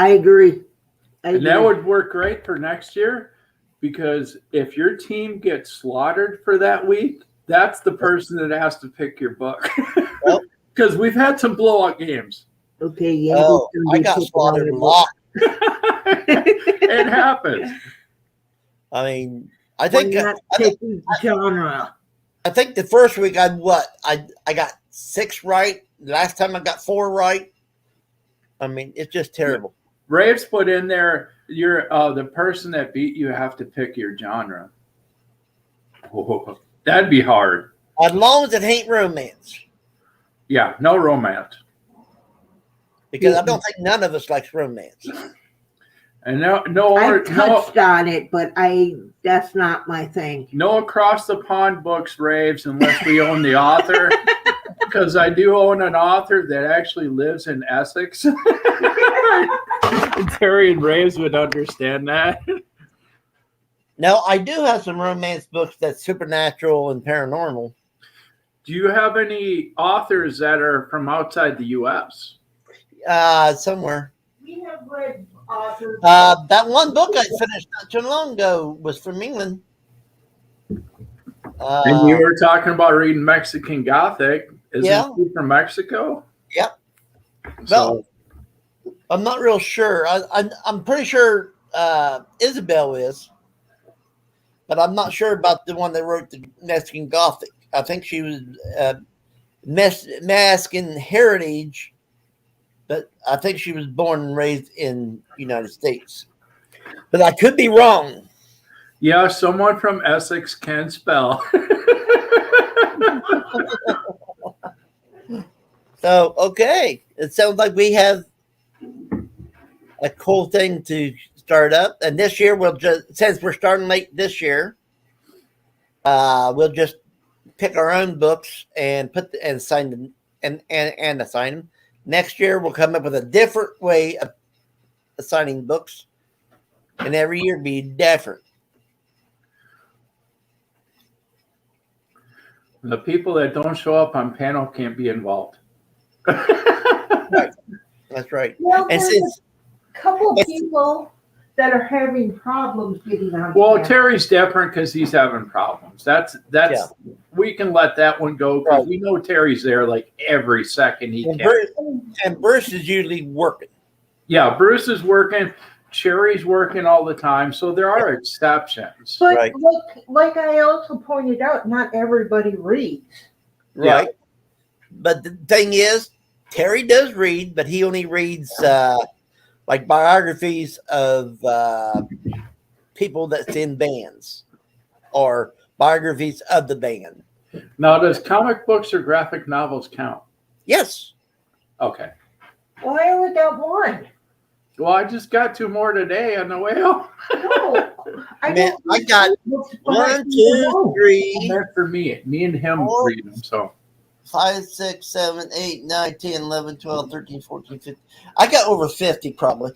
I agree. And that would work great for next year, because if your team gets slaughtered for that week, that's the person that has to pick your book. Well- Because we've had some blowout games. Okay, yeah. Oh, I got slaughtered a lot. It happens. I mean, I think Genre. I think the first week I got 6 right. Last time I got 4 right. I mean, it's just terrible. Raves put in there, you're the person that beat you have to pick your genre. Oh, that'd be hard. As long as it ain't romance, Yeah, no romance. because I don't think none of us likes romance. And I touched on it, but that's not my thing. no across the pond books, Raves, unless we own the author. Because I do own an author that actually lives in Essex. Terry and Raves would understand that. Now, I do have some romance books that's supernatural and paranormal. Do you have any authors that are from outside the U.S.? Somewhere. We have read authors. That one book I finished not too long ago was from England. And you were talking about reading Mexican Gothic. Isn't Yeah. he from Mexico? Yep. So, I'm not real sure. I'm pretty sure Isabel is, but I'm not sure about the one that wrote the Mexican Gothic. I think she was Mexican heritage, but I think she was born and raised in the United States. But I could be wrong. Yeah, someone from Essex can spell. So, okay. It sounds like we have a cool thing to start up. And this year, we'll just, since we're starting late this year, we'll just pick our own books and assign them and assign them. Next year, we'll come up with a different way of assigning books, and every year be different. The people that don't show up on panel can't be involved. Right. That's right. Well, And there's since a couple people that are having problems getting on. Well, panel. Terry's different because he's having problems. That's we can let that one go because we know Terry's there like every second he can. Bruce is usually working. Yeah, Bruce is working. Cherry's working all the time, so there are exceptions. But Right. like I also pointed out, not everybody reads. Right. Yeah. But the thing is, Terry does read, but he only reads like biographies of people that's in bands or biographies of the band. Now, does comic books or graphic novels count? Yes. Okay. Well, I only got one. Well, I just got 2 more today on the way home. No, Man, I got books, but I 1, 2, know. 3, That's for me. Me and him read them. So 5, 6, 7, 8, 9, 10, 11, 12, 13, 14, 15. I got over 50 probably.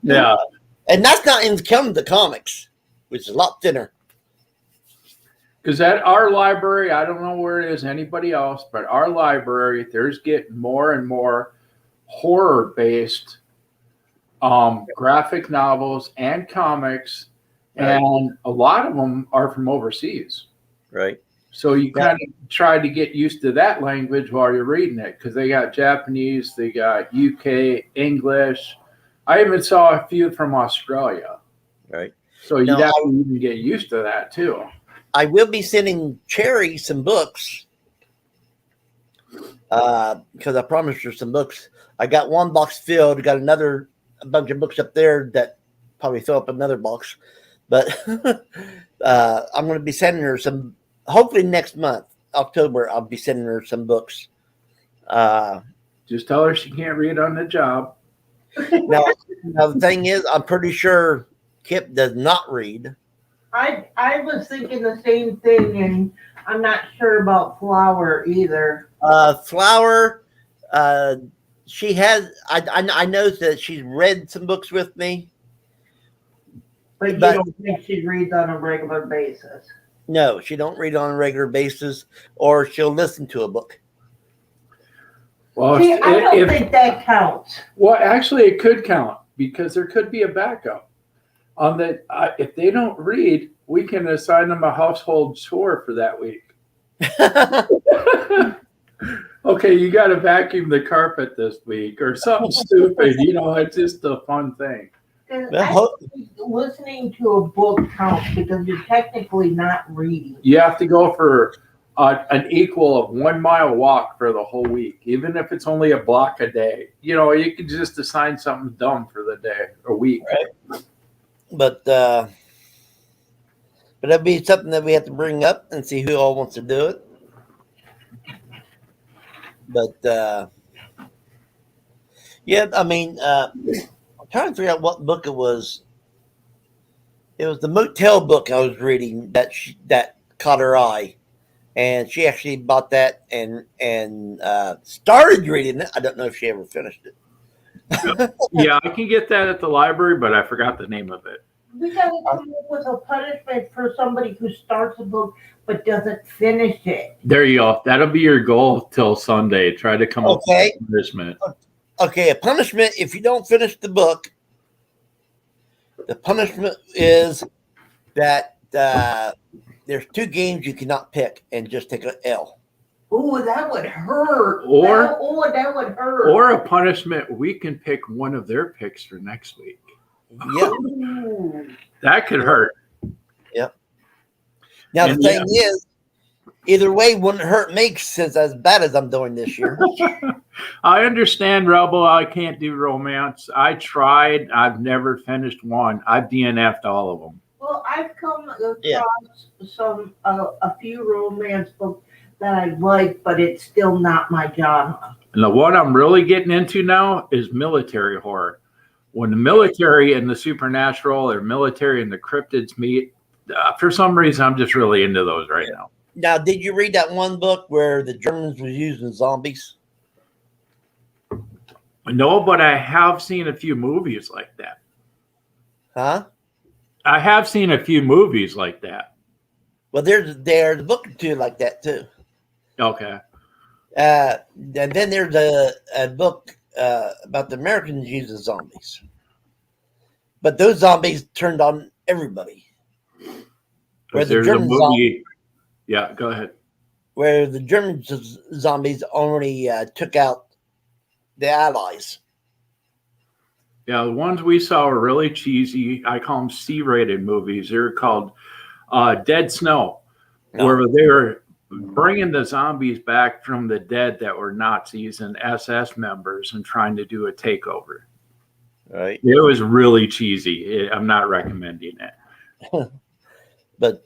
yeah, And that's not even counting the comics, which is a lot thinner. because at our library, I don't know where it is anybody else, but our library, there's getting more and more horror-based graphic novels and comics, Right. and a lot of them are from overseas. Right. So you kind of try to get used to that language while you're reading it because they got Japanese, they got UK, English. I even saw a few from Australia. Right. So you'd No, have to even get used to that too. I will be sending Cherry some books because I promised her some books. I got one box filled. Got a bunch of books up there that probably fill up another box. But I'm going to be sending her some. Hopefully next month, October, I'll be sending her some books. Just tell her she can't read on the job. Now the thing is, I'm pretty sure Kip does not read. I was thinking the same thing, and I'm not sure about Flower either. Flower, she has. I know that she's read some books with me. But you But- don't think she reads on a regular basis. No, she don't read on a regular basis, or she'll listen to a book. Well, See, I don't think that counts. well, actually, it could count because there could be a backup. On that, if they don't read, we can assign them a household chore for that week. Okay, you got to vacuum the carpet this week or something stupid. It's just a fun thing. I think listening to a book counts because you're technically not reading. You have to go for an equal of 1 mile walk for the whole week, even if it's only a block a day. You can just assign something dumb for the day or week. Right. But that'd be something that we have to bring up and see who all wants to do it. But yeah, I mean, I'm trying to figure out what book it was. It was the motel book I was reading that caught her eye, and she actually bought that and started reading it. I don't know if she ever finished it. Yeah, I can get that at the library, but I forgot the name of it. We got to come up with a punishment for somebody who starts a book but doesn't finish it. There you go. That'll be your goal till Sunday. Try to come up with a punishment. Okay, a punishment if you don't finish the book. The punishment is that there's 2 games you cannot pick and just take an L. Ooh, that would hurt. Or- that would hurt. Or a punishment, we can pick one of their picks for next week. Yeah. Ooh. That could hurt. Now the And thing is, either way wouldn't hurt me since as bad as I'm doing this year. I understand, Rebel. I can't do romance. I tried. I've never finished one. I've DNF'd all of them. Well, I've come across Yeah. a few romance books that I like, but it's still not my genre. And the one I'm really getting into now is military horror. When the military and the supernatural or military and the cryptids meet, for some reason, I'm just really into those right now. Now, did you read that one book where the Germans were using zombies? No, but I have seen a few movies like that. Huh? I have seen a few movies like that. Well, there's a book or two like that too. Okay. And then there's a book about the Americans using zombies. But those zombies turned on everybody. Where the There's a German movie. Yeah, go ahead. where the German zombies only took out the Allies. Yeah, the ones we saw were really cheesy. I call them C-rated movies. They're called Dead Snow, where they were bringing the zombies back from the dead that were Nazis and SS members and trying to do a takeover. Right. It was really cheesy. I'm not recommending it. But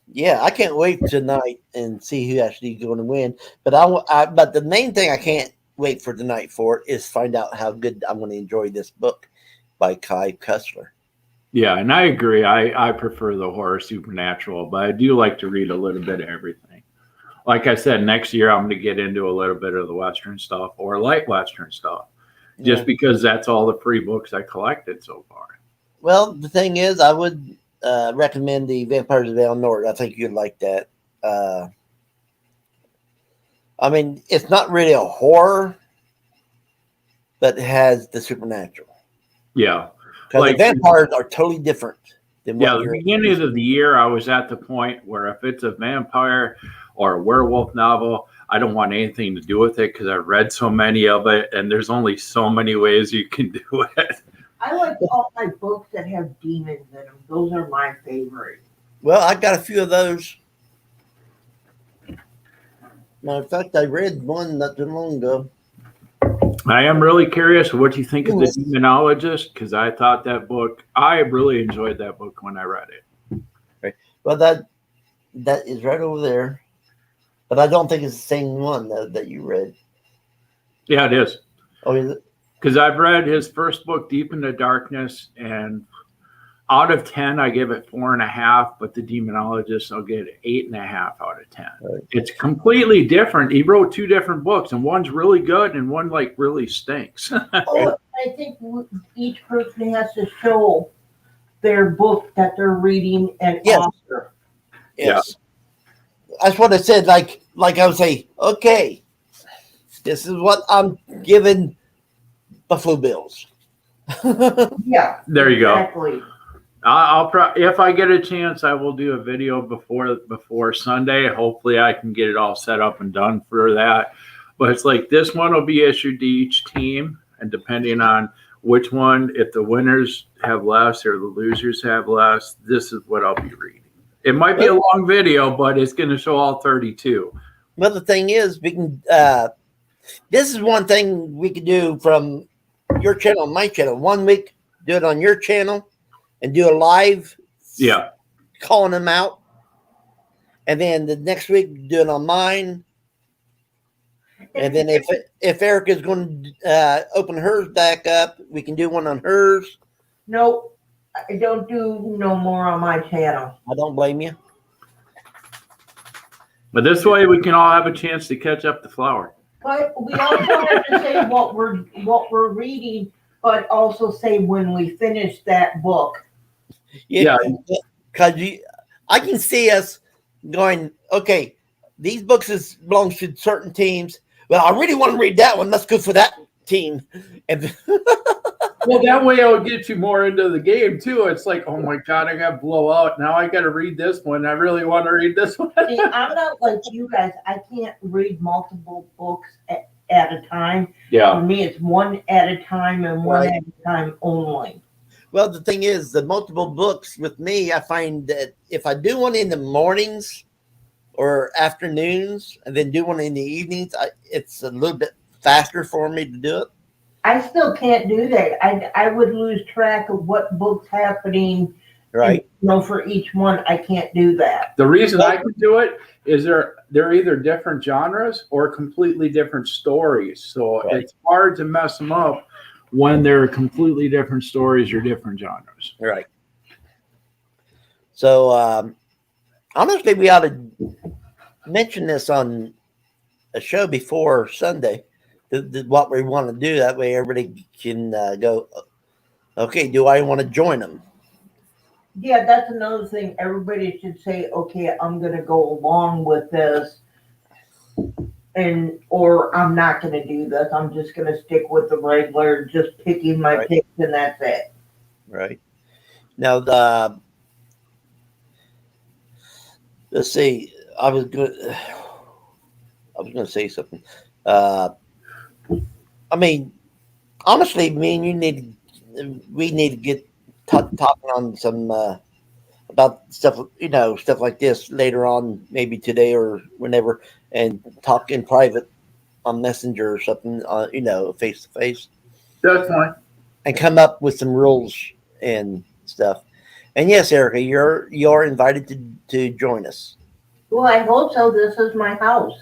yeah, I can't wait tonight and see who actually going to win. But but the main thing I can't wait for tonight for is find out how good I'm going to enjoy this book by Kai Kessler. Yeah, and I agree. I prefer the horror supernatural, but I do like to read a little bit of everything. Like I said, next year I'm going to get into a little bit of the Western stuff or light Western stuff, just because that's all the free books I collected so far. Well, the thing is, I would recommend the Vampires of El Norte. I think you'd like that. I mean, it's not really a horror, but it has the supernatural. Yeah. Because the vampires are totally different than what the beginning of the year, I was at the point where if it's a vampire or a werewolf novel, I don't want anything to do with it because I've read so many of it, and there's only so many ways you can do it. I like all my books that have demons in them. Those are my favorite. Well, I got a few of those. Matter of fact, I read one not too long ago. I am really curious what you think of The Demonologist, because I thought that book, I really enjoyed that book when I read it. Right. Well, that is right over there. But I don't think it's the same one that you read. Yeah, it is. Oh, is it? Because I've read his first book, Deep into Darkness, and out of 10, I give it 4.5, but The Demonologist, I'll get 8.5 out of 10. Right. It's completely different. He wrote 2 different books, and one's really good and one like really stinks. Oh, I think each person has to show their book that they're reading and author. Yes. That's what I said. Like I would say, okay, this is what I'm giving Buffalo Bills. Yeah. There you Exactly. go. I'll if I get a chance, I will do a video before Sunday. Hopefully, I can get it all set up and done for that. But it's like this one will be issued to each team, and depending on which one, if the winners have less or the losers have less, this is what I'll be reading. It might be a long video, but it's going to show all 32. Well, the thing is, we can. This is one thing we could do from your channel and my channel. 1 week, do it on your channel. And do a live, calling them out, and then the next week do it on mine. And then if Erica's going to open hers back up, we can do one on hers. No, I don't do no more on my channel. I don't blame you. But this way, we can all have a chance to catch up the flower. But we also have to say what we're reading, but also say when we finish that book. Yeah, because I can see us going, okay, these books belongs to certain teams. Well, I really want to read that one. Let's go for that team. And well, that way I'll get you more into the game too. It's like, oh my God, I got blowout. Now I got to read this one. I really want to read this one. See, I'm not like you guys. I can't read multiple books at a time. Yeah. For me, it's one at a time and one at a time only. Well, the thing is, the multiple books with me, I find that if I do one in the mornings or afternoons and then do one in the evenings, it's a little bit faster for me to do it. I still can't do that. I would lose track of what book's happening. Right. And, for each one, I can't do that. The reason I can do it is they're either different genres or completely different stories. So Right. It's hard to mess them up when they're completely different stories or different genres. Right. So, honestly, we ought to mention this on a show before Sunday, what we want to do. That way everybody can go, okay, do I want to join them? Yeah, that's another thing. Everybody should say, okay, I'm going to go along with this, or I'm not going to do this. I'm just going to stick with the regular, just picking my Right. picks, and that's it. Right. Now, let's see. I was going to say something. I mean, honestly, me and we need to get talking on some about stuff, stuff like this later on, maybe today or whenever, and talk in private on Messenger or something, face to face, That's fine. and come up with some rules and stuff. And yes, Erica, you're invited to join us. Well, I hope so. This is my house.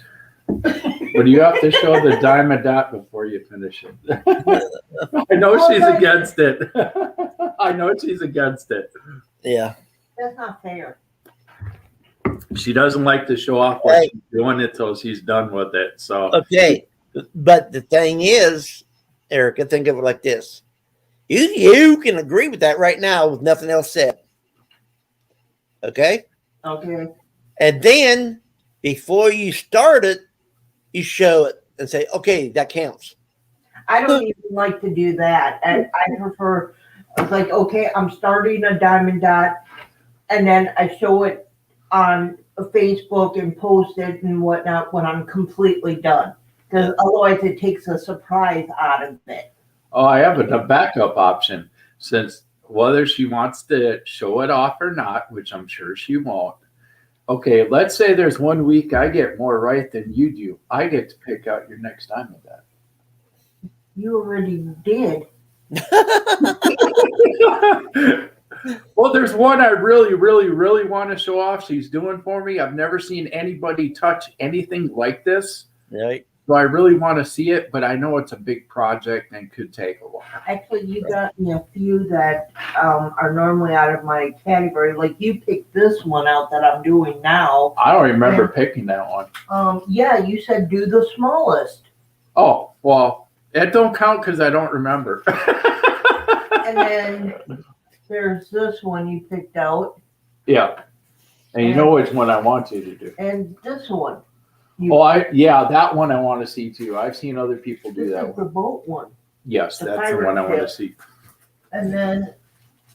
But you have to show the diamond dot before you finish it. I know she's against it. I know she's against it. Yeah. That's not fair. She doesn't like to show off what she's doing it till she's done with it. So Okay. But the thing is, Erica, think of it like this. You can agree with that right now with nothing else said. Okay? Okay. And then before you start it, you show it and say, okay, that counts. I don't even like to do that. And I prefer, it's like, okay, I'm starting a diamond dot, and then I show it on Facebook and post it and whatnot when I'm completely done. Because otherwise it takes a surprise out of it. oh, I have a backup option since whether she wants to show it off or not, which I'm sure she won't. Okay, let's say there's 1 week I get more right than you do. I get to pick out your next diamond dot. You already did. Well, there's one I really, really, really want to show off. She's doing for me. I've never seen anybody touch anything like this. Right. So I really want to see it, but I know it's a big project and could take a while. Actually, you got me a few that are normally out of my category. Like you picked this one out that I'm doing now. I don't remember picking that one. Yeah, you said do the smallest. Oh, well, it don't count because I don't remember. And then there's this one you picked out, Yeah. And you know which one I want you to do. and this one. That one I want to see too. I've seen other people do This that is the one. boat one. Yes, the that's the one I want to see. And then,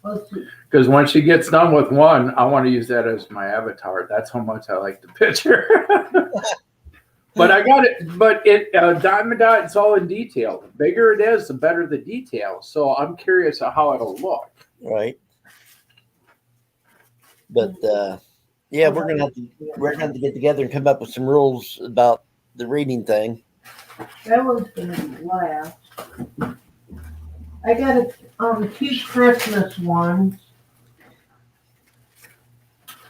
let's see. Because when she gets done with one, I want to use that as my avatar. That's how much I like the picture. But I got it. But diamond dot, it's all in detail. The bigger it is, the better the detail. So I'm curious how it'll look. Right. But yeah, we're gonna have to get together and come up with some rules about the reading thing. That one's gonna be last. I got two Christmas ones,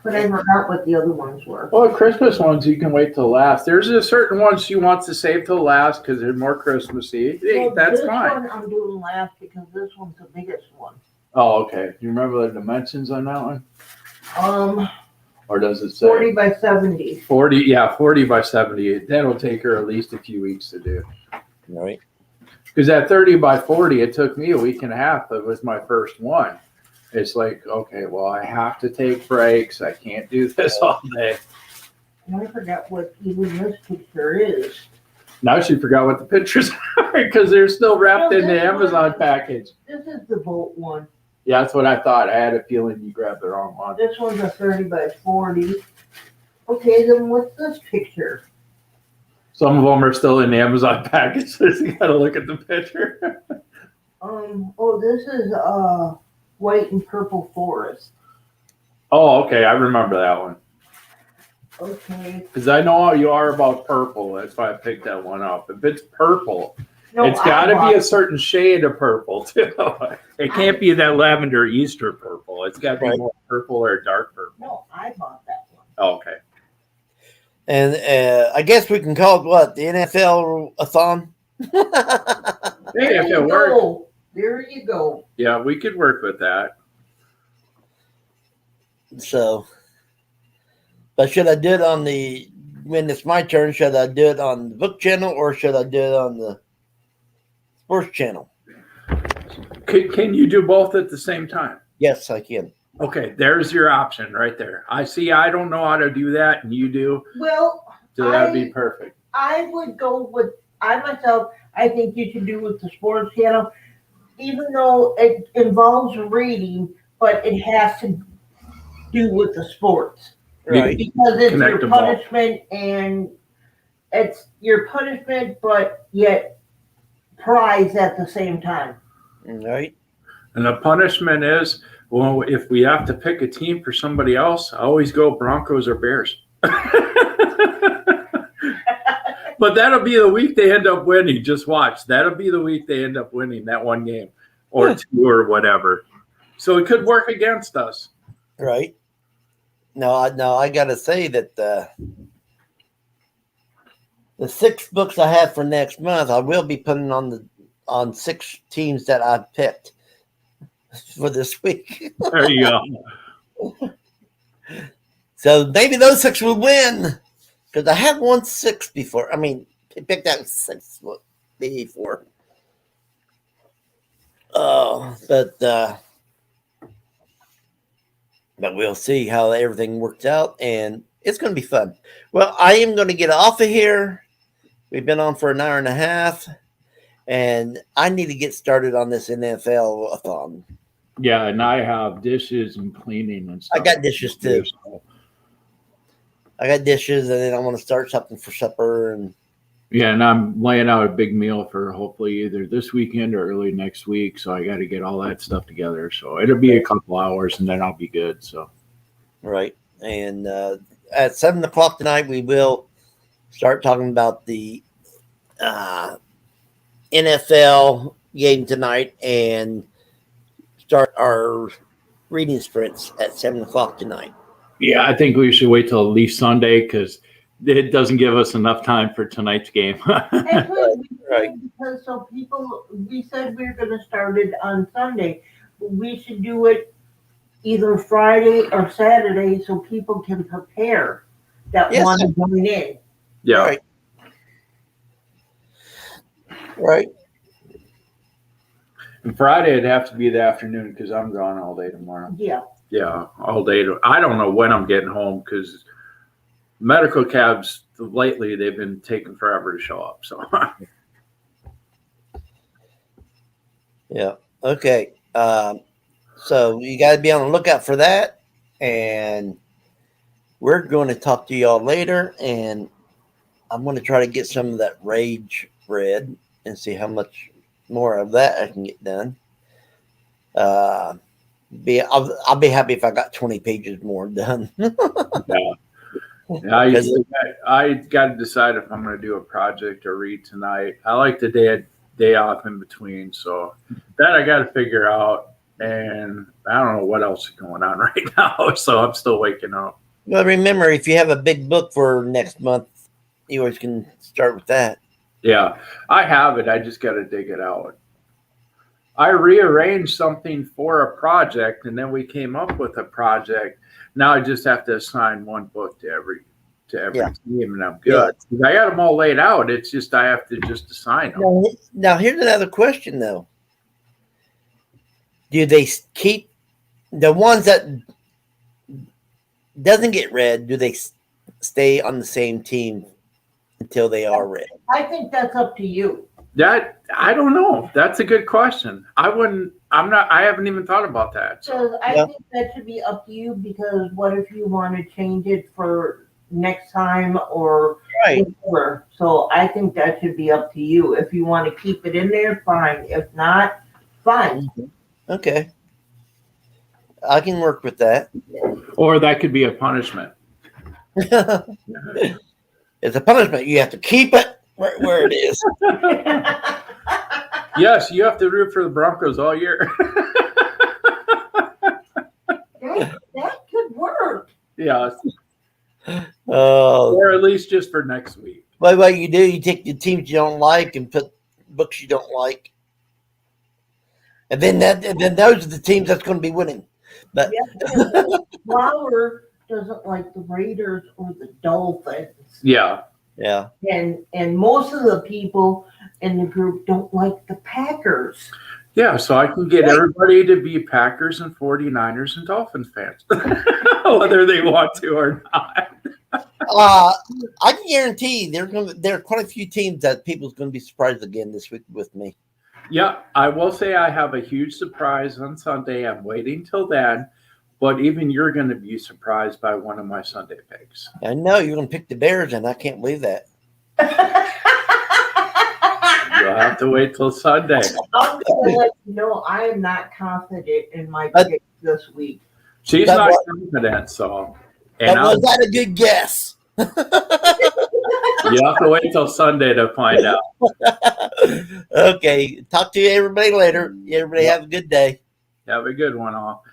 but I forgot what the other ones were. Well, Christmas ones you can wait till last. There's a certain one she wants to save till last because they're more Christmassy. Hey, Well, that's this fine. one I'm doing last because this one's the biggest one. Oh, okay. Do you remember the dimensions on that one? Or does it say 40 by 70. 40? Yeah, 40 by 70. That'll take her at least a few weeks to do. Right. Because at 30 by 40, it took me a week and a half. It was my first one. It's like, okay, well, I have to take breaks. I can't do this all day. And I forgot what even this picture is. Now she forgot what the pictures are because they're still wrapped in the Amazon package. This is the boat one. Yeah, that's what I thought. I had a feeling you grabbed the wrong one. This one's a 30 by 40. Okay, then what's this picture? Some of them are still in the Amazon package, so you got to look at the picture. Oh, this is white and purple forest. Oh, okay. I remember that one. Okay. Because I know how you are about purple. That's why I picked that one up. If it's purple, No, it's got to be a certain shade of purple, too. It can't be that lavender Easter purple. It's got to be Right. more purple or dark purple. No, I bought that one. Oh, okay. And I guess we can call it what? The NFL-a-thon? Hey, if it works. Go. There you go. Yeah, we could work with that. So, but should I do it on when it's my turn, should I do it on the book channel or should I do it on the sports channel? Can you do both at the same time? Yes, I can. Okay, there's your option right there. I don't know how to do that, and you do. Well, So that'd be perfect. I would go with, I think you should do with the sports channel, even though it involves reading, but it has to do with the sports. Right. Because it's Connect your them all. punishment and it's your punishment, but yet prize at the same time. Right. And the punishment is, well, if we have to pick a team for somebody else, I always go Broncos or Bears. But that'll be the week they end up winning. Just watch. That'll be the week they end up winning that one game or two or whatever. So it could work against us. Right. No, I got to say that the 6 books I have for next month, I will be putting on 6 teams that I picked for this week. There you go. So maybe those 6 will win because I have won 6 before. I mean, picked out 6 before. But we'll see how everything works out, and it's going to be fun. Well, I am going to get off of here. We've been on for an hour and a half, and I need to get started on this NFL-a-thon. Yeah, and I have dishes and cleaning and stuff. I got dishes too. I got dishes, and then I want to start something for supper. And Yeah, and I'm laying out a big meal for hopefully either this weekend or early next week. So I got to get all that stuff together. So it'll be a couple hours, and then I'll be good. So right, and at 7:00 tonight, we will start talking about the NFL game tonight, and start our reading sprints at 7:00 tonight. yeah, I think we should wait till at least Sunday because it doesn't give us enough time for tonight's game. Right. Because we said we were going to start it on Sunday. We should do it either Friday or Saturday so people can prepare that Yes. want to join in. Yeah. Right. Right. And Friday it'd have to be the afternoon because I'm gone all day tomorrow. Yeah. Yeah, all day. I don't know when I'm getting home because medical cabs lately they've been taking forever to show up. So Yeah. Okay. So you got to be on the lookout for that, and we're going to talk to y'all later. And I'm going to try to get some of that Rage read and see how much more of that I can get done. I'll be happy if I got 20 pages more done. yeah. I got to decide if I'm going to do a project or read tonight. I like the day off in between, so that I got to figure out. And I don't know what else is going on right now, so I'm still waking up. Well, remember, if you have a big book for next month, you always can start with that. Yeah, I have it. I just got to dig it out. I rearranged something for a project, and then we came up with a project. Now I just have to assign one book to every Yeah. team, and I'm good. I got them all laid out. It's just I have to just assign them. Now, here's another question, though. Do they keep the ones that doesn't get read? Do they stay on the same team until they are read? I think that's up to you. That I don't know. That's a good question. I haven't even thought about that. So I think that should be up to you because what if you want to change it for next time or Right. whatever. So I think that should be up to you. If you want to keep it in there, fine. If not, fine. Okay. I can work with that. Or that could be a punishment. It's a punishment. You have to keep it where it is. Yes, you have to root for the Broncos all year. That could work. Yeah, Oh, or at least just for next week. what you do, you take the teams you don't like and put books you don't like. And then those are the teams that's going to be winning. But Flower doesn't like the Raiders or the Dolphins. Yeah. yeah. And most of the people in the group don't like the Packers. Yeah, so I can get everybody to be Packers and 49ers and Dolphins fans, whether they want to or not. I can guarantee there are quite a few teams that people's going to be surprised again this week with me. Yeah, I will say I have a huge surprise on Sunday. I'm waiting till then, but even you're going to be surprised by one of my Sunday picks. I know you're going to pick the Bears, and I can't believe that. You'll have to wait till Sunday. I'm going to let you know I am not confident in my pick this week. She's That not was- confident, so. And Was that a good guess? you have to wait till Sunday to find out. Okay. Talk to you everybody later. Everybody have a good day. Have a good one, all.